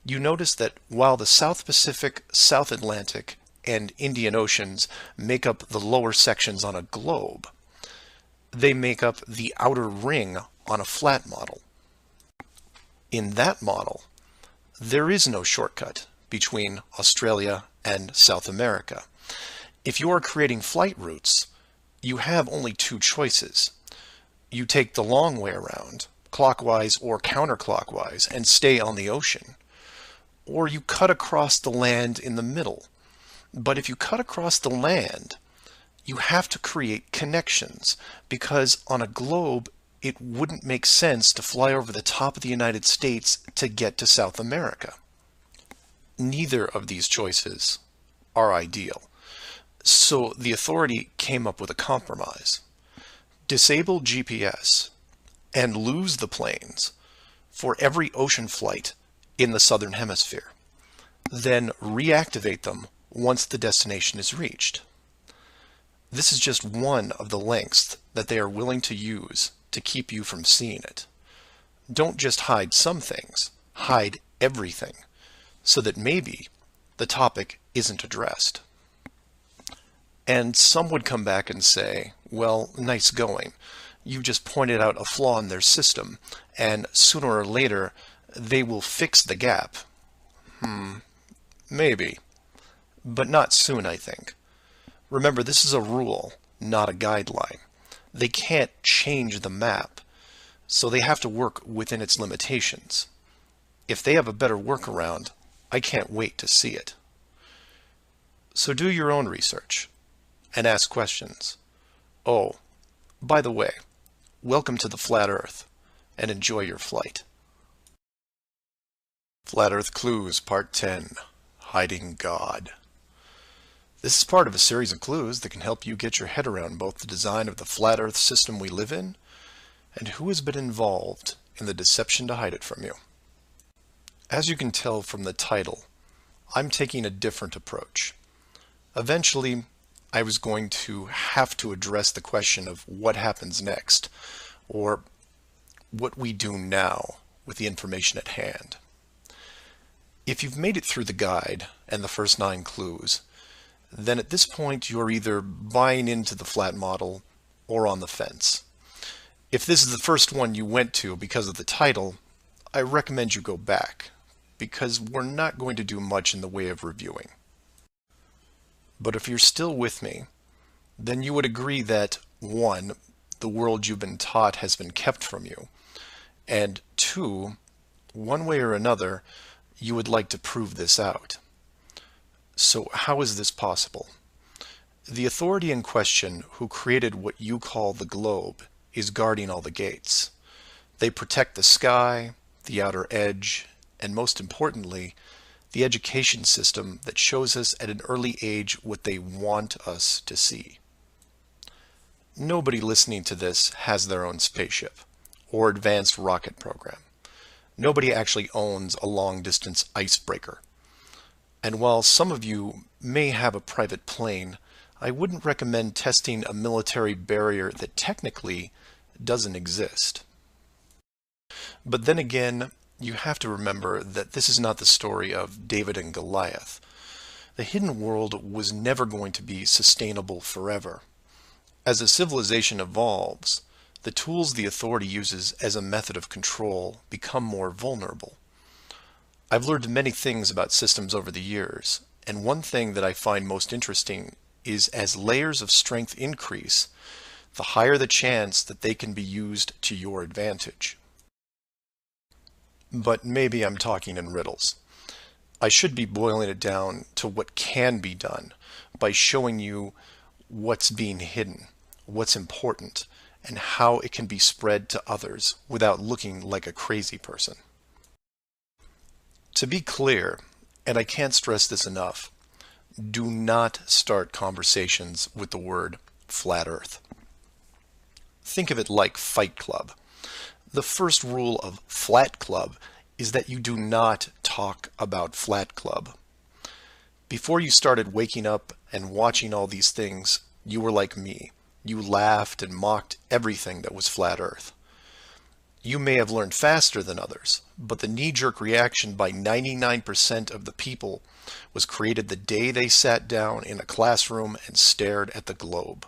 you notice that while the South Pacific, South Atlantic, and Indian Oceans make up the lower sections on a globe, they make up the outer ring on a flat model. In that model, there is no shortcut between Australia and South America. If you are creating flight routes, you have only two choices. You take the long way around, clockwise or counterclockwise, and stay on the ocean. Or you cut across the land in the middle. But if you cut across the land, you have to create connections, because on a globe, it wouldn't make sense to fly over the top of the United States to get to South America. Neither of these choices are ideal. So the authority came up with a compromise. Disable GPS and lose the planes for every ocean flight in the Southern Hemisphere. Then reactivate them once the destination is reached. This is just one of the lengths that they are willing to use to keep you from seeing it. Don't just hide some things, hide everything, so that maybe the topic isn't addressed. And some would come back and say, well, nice going. You just pointed out a flaw in their system, and sooner or later, they will fix the gap. Maybe. But not soon, I think. Remember, this is a rule, not a guideline. They can't change the map, so they have to work within its limitations. If they have a better workaround, I can't wait to see it. So do your own research and ask questions. Oh, by the way, welcome to the Flat Earth, and enjoy your flight. Flat Earth Clues Part 10, Hiding God. This is part of a series of clues that can help you get your head around both the design of the flat Earth system we live in and who has been involved in the deception to hide it from you. As you can tell from the title, I'm taking a different approach. Eventually, I was going to have to address the question of what happens next, or what we do now with the information at hand. If you've made it through the guide and the first 9 clues, then at this point you're either buying into the flat model or on the fence. If this is the first one you went to because of the title, I recommend you go back, because we're not going to do much in the way of reviewing. But if you're still with me, then you would agree that 1, the world you've been taught has been kept from you, and 2, one way or another, you would like to prove this out. So how is this possible? The authority in question who created what you call the globe is guarding all the gates. They protect the sky, the outer edge, and most importantly, the education system that shows us at an early age what they want us to see. Nobody listening to this has their own spaceship or advanced rocket program. Nobody actually owns a long-distance icebreaker. And while some of you may have a private plane, I wouldn't recommend testing a military barrier that technically doesn't exist. But then again, you have to remember that this is not the story of David and Goliath. The hidden world was never going to be sustainable forever. As a civilization evolves, the tools the authority uses as a method of control become more vulnerable. I've learned many things about systems over the years, and one thing that I find most interesting is as layers of strength increase, the higher the chance that they can be used to your advantage. But maybe I'm talking in riddles. I should be boiling it down to what can be done by showing you what's being hidden, what's important, and how it can be spread to others without looking like a crazy person. To be clear, and I can't stress this enough, do not start conversations with the word flat earth. Think of it like Fight Club. The first rule of Flat Club is that you do not talk about Flat Club. Before you started waking up and watching all these things, you were like me. You laughed and mocked everything that was flat earth. You may have learned faster than others, but the knee-jerk reaction by 99% of the people was created the day they sat down in a classroom and stared at the globe.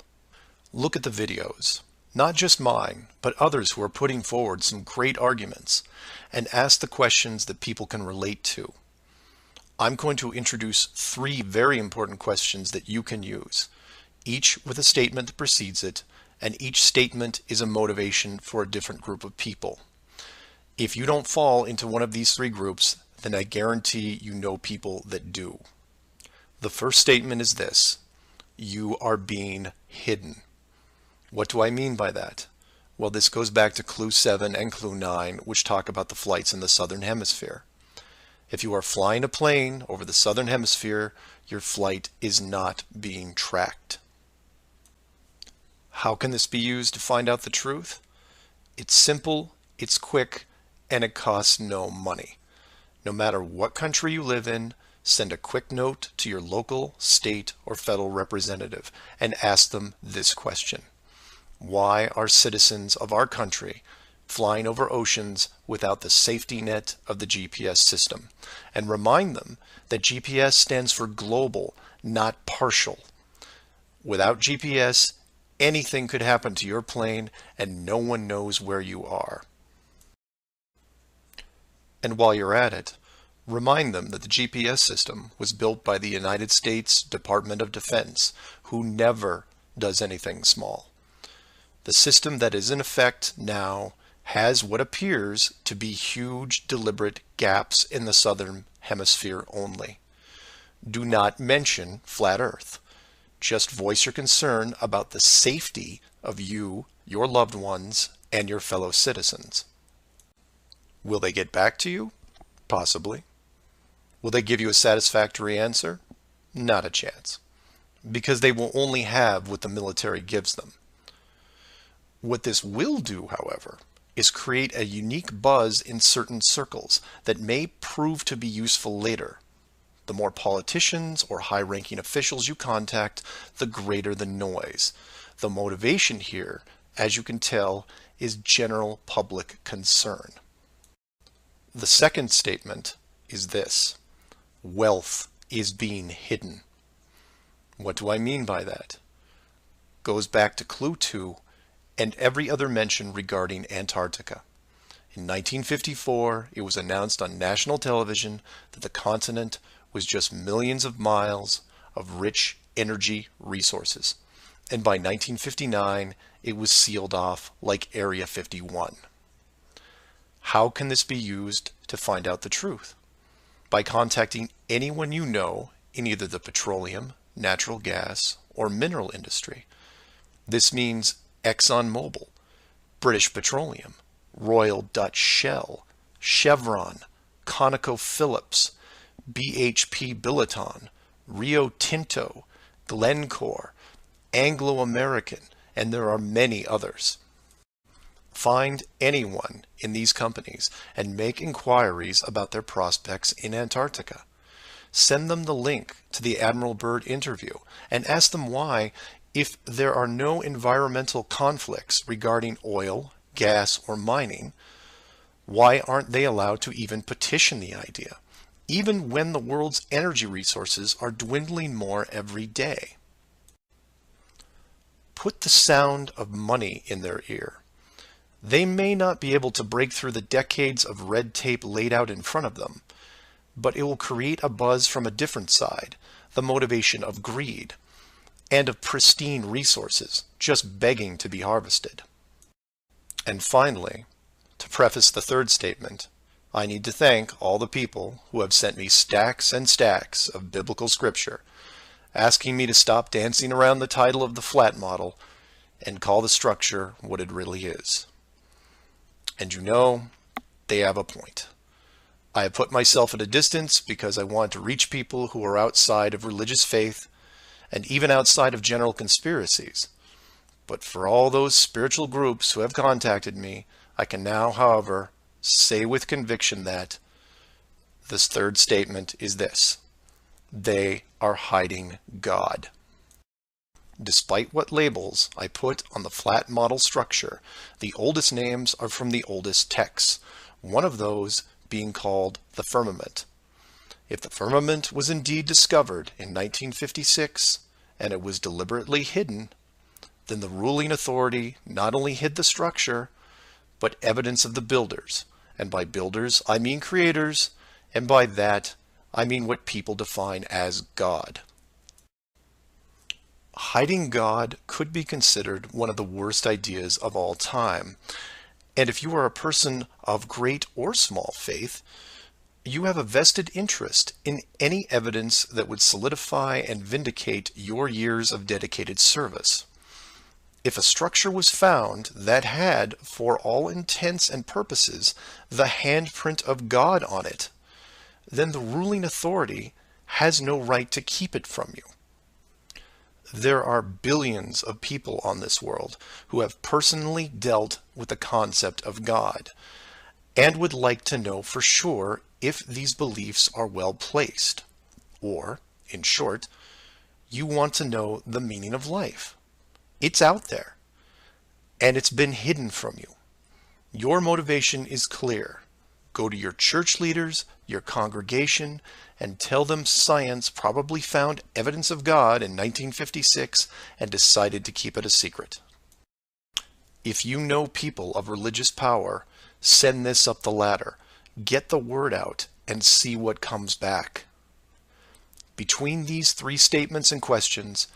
Look at the videos, not just mine, but others who are putting forward some great arguments, and ask the questions that people can relate to. I'm going to introduce 3 very important questions that you can use, each with a statement that precedes it, and each statement is a motivation for a different group of people. If you don't fall into one of these 3 groups, then I guarantee you know people that do. The first statement is this: you are being hidden. What do I mean by that? Well, this goes back to Clue 7 and Clue 9, which talk about the flights in the Southern Hemisphere. If you are flying a plane over the Southern Hemisphere, your flight is not being tracked. How can this be used to find out the truth? It's simple, it's quick, and it costs no money. No matter what country you live in, send a quick note to your local, state, or federal representative and ask them this question: why are citizens of our country flying over oceans without the safety net of the GPS system? And remind them that GPS stands for global, not partial. Without GPS, anything could happen to your plane and no one knows where you are. And while you're at it, remind them that the GPS system was built by the United States Department of Defense, who never does anything small. The system that is in effect now has what appears to be huge, deliberate gaps in the Southern Hemisphere only. Do not mention flat Earth. Just voice your concern about the safety of you, your loved ones, and your fellow citizens. Will they get back to you? Possibly. Will they give you a satisfactory answer? Not a chance. Because they will only have what the military gives them. What this will do, however, is create a unique buzz in certain circles that may prove to be useful later. The more politicians or high-ranking officials you contact, the greater the noise. The motivation here, as you can tell, is general public concern. The second statement is this: wealth is being hidden. What do I mean by that? Goes back to Clue 2 and every other mention regarding Antarctica. In 1954, it was announced on national television that the continent was just millions of miles of rich energy resources. And by 1959, it was sealed off like Area 51. How can this be used to find out the truth? By contacting anyone you know in either the petroleum, natural gas, or mineral industry. This means ExxonMobil, British Petroleum, Royal Dutch Shell, Chevron, ConocoPhillips, BHP Billiton, Rio Tinto, Glencore, Anglo American, and there are many others. Find anyone in these companies and make inquiries about their prospects in Antarctica. Send them the link to the Admiral Byrd interview and ask them why, if there are no environmental conflicts regarding oil, gas, or mining, why aren't they allowed to even petition the idea, even when the world's energy resources are dwindling more every day? Put the sound of money in their ear. They may not be able to break through the decades of red tape laid out in front of them, but it will create a buzz from a different side, the motivation of greed, and of pristine resources just begging to be harvested. And finally, to preface the third statement, I need to thank all the people who have sent me stacks and stacks of biblical scripture, asking me to stop dancing around the title of the flat model and call the structure what it really is. And you know, they have a point. I have put myself at a distance because I want to reach people who are outside of religious faith and even outside of general conspiracies. But for all those spiritual groups who have contacted me, I can now, however, say with conviction that this third statement is this: they are hiding God. Despite what labels I put on the flat model structure, the oldest names are from the oldest texts, one of those being called the firmament. If the firmament was indeed discovered in 1956 and it was deliberately hidden, then the ruling authority not only hid the structure, but evidence of the builders. And by builders, I mean creators, and by that, I mean what people define as God. Hiding God could be considered one of the worst ideas of all time. And if you are a person of great or small faith, you have a vested interest in any evidence that would solidify and vindicate your years of dedicated service. If a structure was found that had, for all intents and purposes, the handprint of God on it, then the ruling authority has no right to keep it from you. There are billions of people on this world who have personally dealt with the concept of God and would like to know for sure if these beliefs are well placed. Or, in short, you want to know the meaning of life. It's out there, and it's been hidden from you. Your motivation is clear. Go to your church leaders, your congregation, and tell them science probably found evidence of God in 1956 and decided to keep it a secret. If you know people of religious power, send this up the ladder. Get the word out and see what comes back. Between these three statements and questions,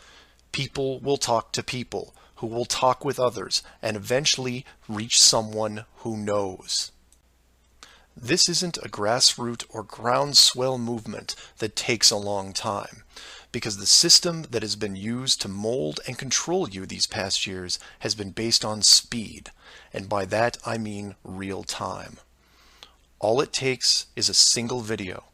people will talk to people who will talk with others and eventually reach someone who knows. This isn't a grassroots or groundswell movement that takes a long time, because the system that has been used to mold and control you these past years has been based on speed, and by that I mean real time. All it takes is a single video,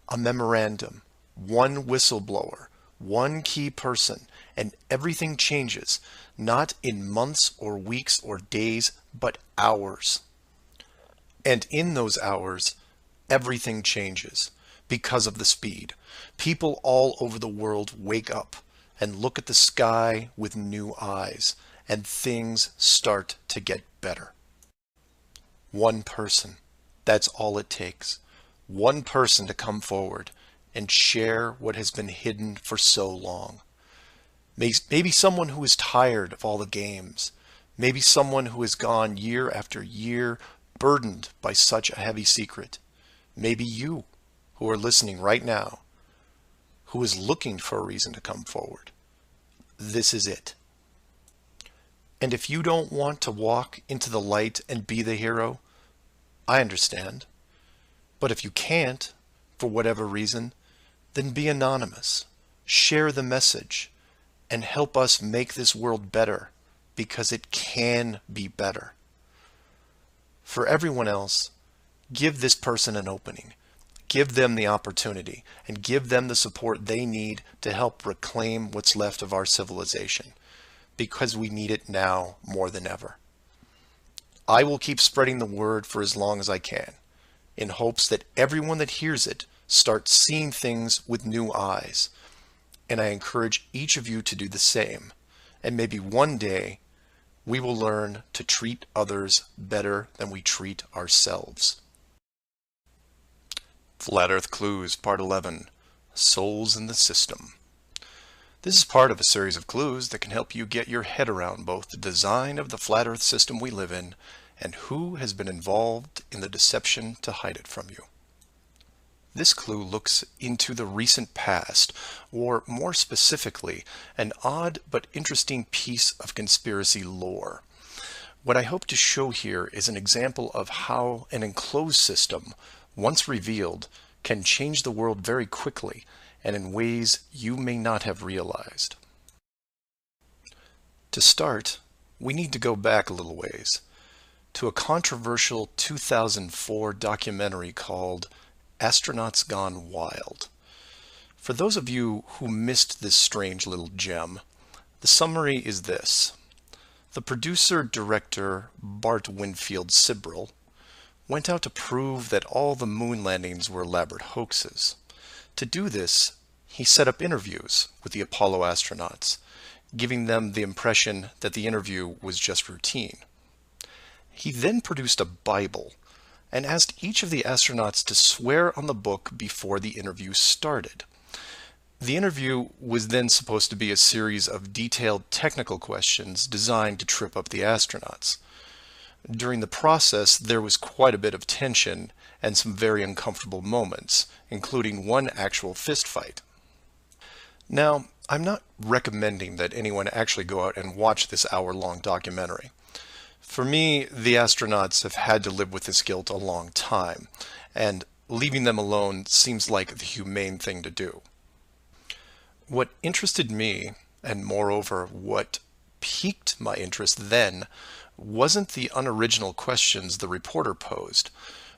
a memorandum, one whistleblower, one key person, and everything changes, not in months or weeks or days, but hours. And in those hours, everything changes because of the speed. People all over the world wake up and look at the sky with new eyes, and things start to get better. One person, that's all it takes. One person to come forward and share what has been hidden for so long. Maybe someone who is tired of all the games. Maybe someone who has gone year after year burdened by such a heavy secret. Maybe you, who are listening right now, who is looking for a reason to come forward. This is it. And if you don't want to walk into the light and be the hero, I understand. But if you can't, for whatever reason, then be anonymous. Share the message and help us make this world better, because it can be better. For everyone else, give this person an opening. Give them the opportunity and give them the support they need to help reclaim what's left of our civilization, because we need it now more than ever. I will keep spreading the word for as long as I can, in hopes that everyone that hears it starts seeing things with new eyes. And I encourage each of you to do the same. And maybe one day we will learn to treat others better than we treat ourselves. Flat Earth Clues, Part 11, Souls in the System. This is part of a series of clues that can help you get your head around both the design of the flat Earth system we live in and who has been involved in the deception to hide it from you. This clue looks into the recent past, or more specifically, an odd but interesting piece of conspiracy lore. What I hope to show here is an example of how an enclosed system, once revealed, can change the world very quickly and in ways you may not have realized. To start, we need to go back a little ways to a controversial 2004 documentary called Astronauts Gone Wild. For those of you who missed this strange little gem, the summary is this. The producer-director Bart Winfield Sibrel went out to prove that all the moon landings were elaborate hoaxes. To do this, he set up interviews with the Apollo astronauts, giving them the impression that the interview was just routine. He then produced a Bible and asked each of the astronauts to swear on the book before the interview started. The interview was then supposed to be a series of detailed technical questions designed to trip up the astronauts. During the process, there was quite a bit of tension and some very uncomfortable moments, including one actual fist fight. Now, I'm not recommending that anyone actually go out and watch this hour-long documentary. For me, the astronauts have had to live with this guilt a long time, and leaving them alone seems like the humane thing to do. What interested me, and moreover what piqued my interest then, wasn't the unoriginal questions the reporter posed,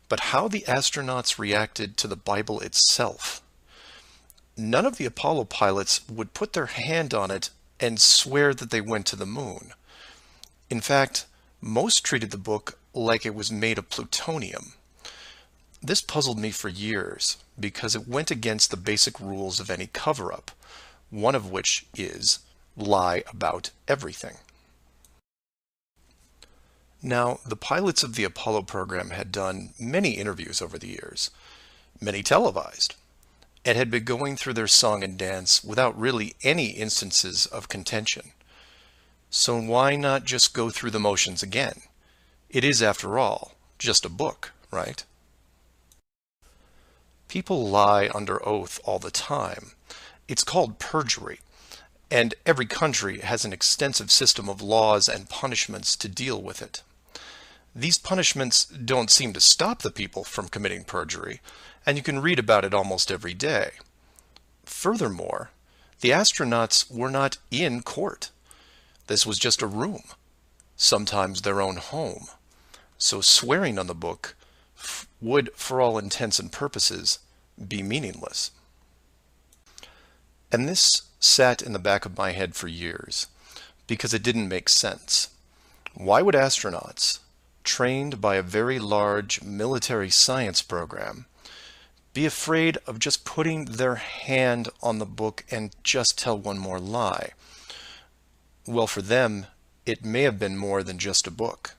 but how the astronauts reacted to the Bible itself. None of the Apollo pilots would put their hand on it and swear that they went to the moon. In fact, most treated the book like it was made of plutonium. This puzzled me for years because it went against the basic rules of any cover-up, one of which is lie about everything. Now, the pilots of the Apollo program had done many interviews over the years, many televised, and had been going through their song and dance without really any instances of contention. So why not just go through the motions again? It is, after all, just a book, right? People lie under oath all the time. It's called perjury, and every country has an extensive system of laws and punishments to deal with it. These punishments don't seem to stop the people from committing perjury, and you can read about it almost every day. Furthermore, the astronauts were not in court. This was just a room, sometimes their own home. So swearing on the book would, for all intents and purposes, be meaningless. And this sat in the back of my head for years, because it didn't make sense. Why would astronauts, trained by a very large military science program, be afraid of just putting their hand on the book and just tell one more lie? Well, for them, it may have been more than just a book.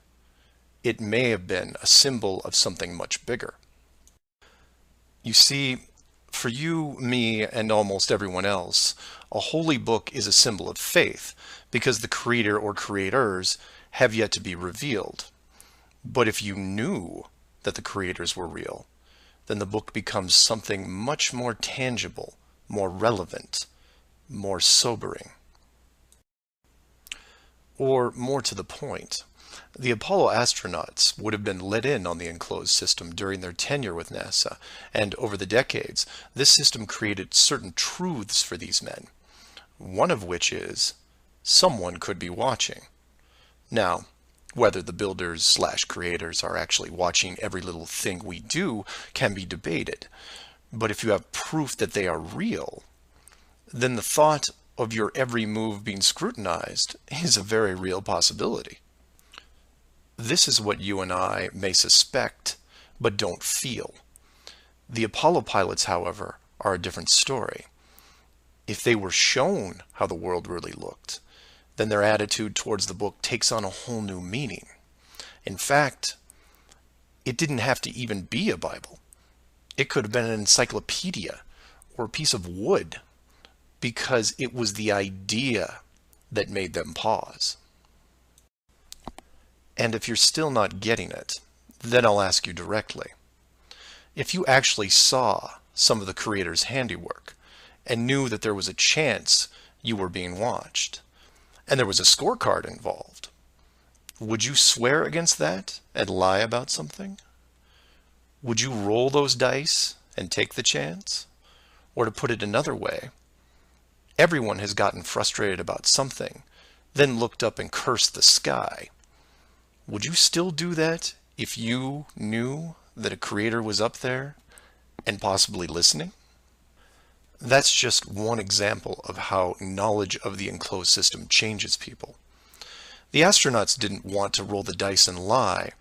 It may have been a symbol of something much bigger. You see, for you, me, and almost everyone else, a holy book is a symbol of faith because the creator or creators have yet to be revealed. But if you knew that the creators were real, then the book becomes something much more tangible, more relevant, more sobering. Or more to the point, the Apollo astronauts would have been let in on the enclosed system during their tenure with NASA, and over the decades, this system created certain truths for these men. one of which is someone could be watching. Now, whether the builders/creators are actually watching every little thing we do can be debated, but if you have proof that they are real, then the thought of your every move being scrutinized is a very real possibility. This is what you and I may suspect, but don't feel. The Apollo pilots, however, are a different story. If they were shown how the world really looked, then their attitude towards the book takes on a whole new meaning. In fact, it didn't have to even be a Bible. It could have been an encyclopedia or a piece of wood, because it was the idea that made them pause. And if you're still not getting it, then I'll ask you directly. If you actually saw some of the creators' handiwork and knew that there was a chance you were being watched, and there was a scorecard involved, would you swear against that and lie about something? Would you roll those dice and take the chance? Or to put it another way, everyone has gotten frustrated about something, then looked up and cursed the sky. Would you still do that if you knew that a creator was up there and possibly listening? That's just one example of how knowledge of the enclosed system changes people. The astronauts didn't want to roll the dice and lie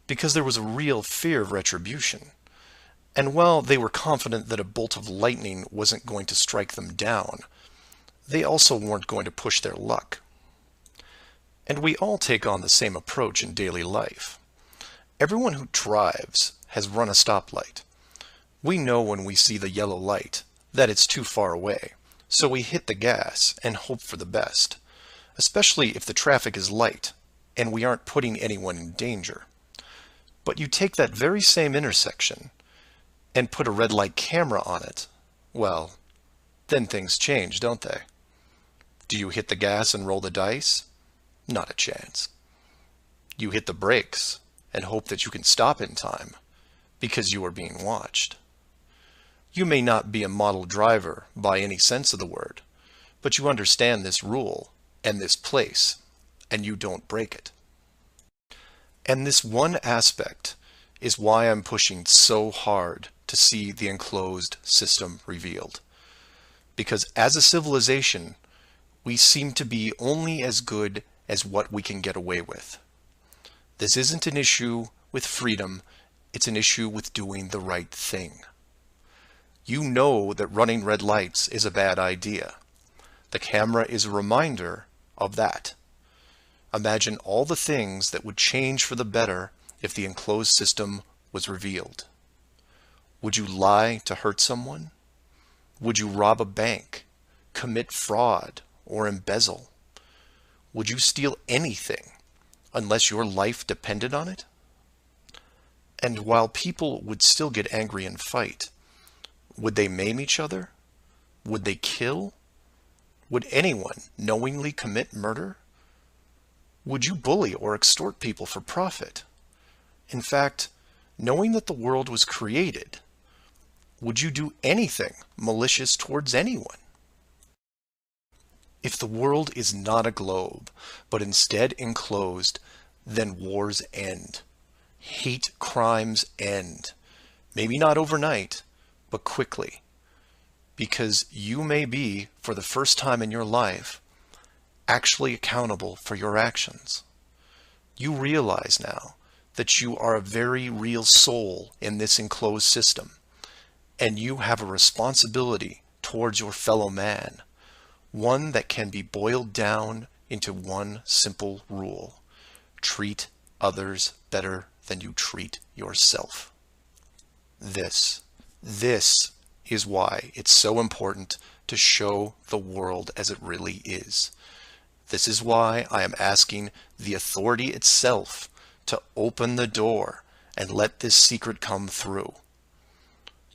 because there was a real fear of retribution. And while they were confident that a bolt of lightning wasn't going to strike them down, they also weren't going to push their luck. And we all take on the same approach in daily life. Everyone who drives has run a stoplight. We know when we see the yellow light that it's too far away, so we hit the gas and hope for the best, especially if the traffic is light and we aren't putting anyone in danger. But you take that very same intersection and put a red light camera on it, well, then things change, don't they? Do you hit the gas and roll the dice? Not a chance. You hit the brakes and hope that you can stop in time because you are being watched. You may not be a model driver by any sense of the word, but you understand this rule and this place, and you don't break it. And this one aspect is why I'm pushing so hard to see the enclosed system revealed. Because as a civilization, we seem to be only as good as what we can get away with. This isn't an issue with freedom, it's an issue with doing the right thing. You know that running red lights is a bad idea. The camera is a reminder of that. Imagine all the things that would change for the better if the enclosed system was revealed. Would you lie to hurt someone? Would you rob a bank, commit fraud, or embezzle? Would you steal anything unless your life depended on it? And while people would still get angry and fight, would they maim each other? Would they kill? Would anyone knowingly commit murder? Would you bully or extort people for profit? In fact, knowing that the world was created, would you do anything malicious towards anyone? If the world is not a globe, but instead enclosed, then wars end. Hate crimes end. Maybe not overnight, but quickly. Because you may be, for the first time in your life, actually accountable for your actions. You realize now that you are a very real soul in this enclosed system, and you have a responsibility towards your fellow man, one that can be boiled down into one simple rule: treat others better than you treat yourself. This is why it's so important to show the world as it really is. This is why I am asking the authority itself to open the door and let this secret come through.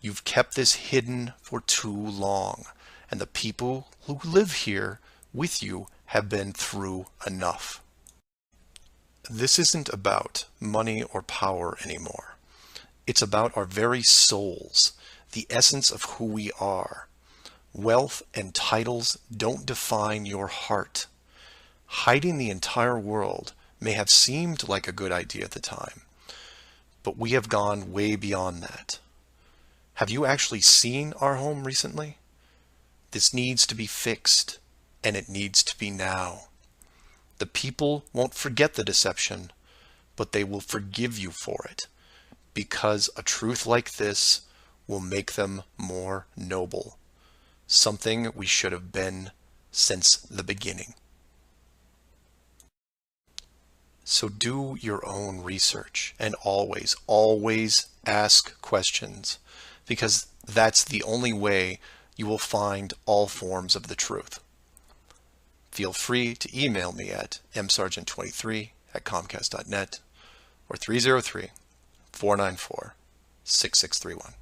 You've kept this hidden for too long, and the people who live here with you have been through enough. This isn't about money or power anymore. It's about our very souls, the essence of who we are. Wealth and titles don't define your heart. Hiding the entire world may have seemed like a good idea at the time, but we have gone way beyond that. Have you actually seen our home recently? This needs to be fixed, and it needs to be now. The people won't forget the deception, but they will forgive you for it, because a truth like this will make them more noble, something we should have been since the beginning. So do your own research, and always, always ask questions, because that's the only way you will find all forms of the truth. Feel free to email me at msargent23@comcast.net or 303-494-6631.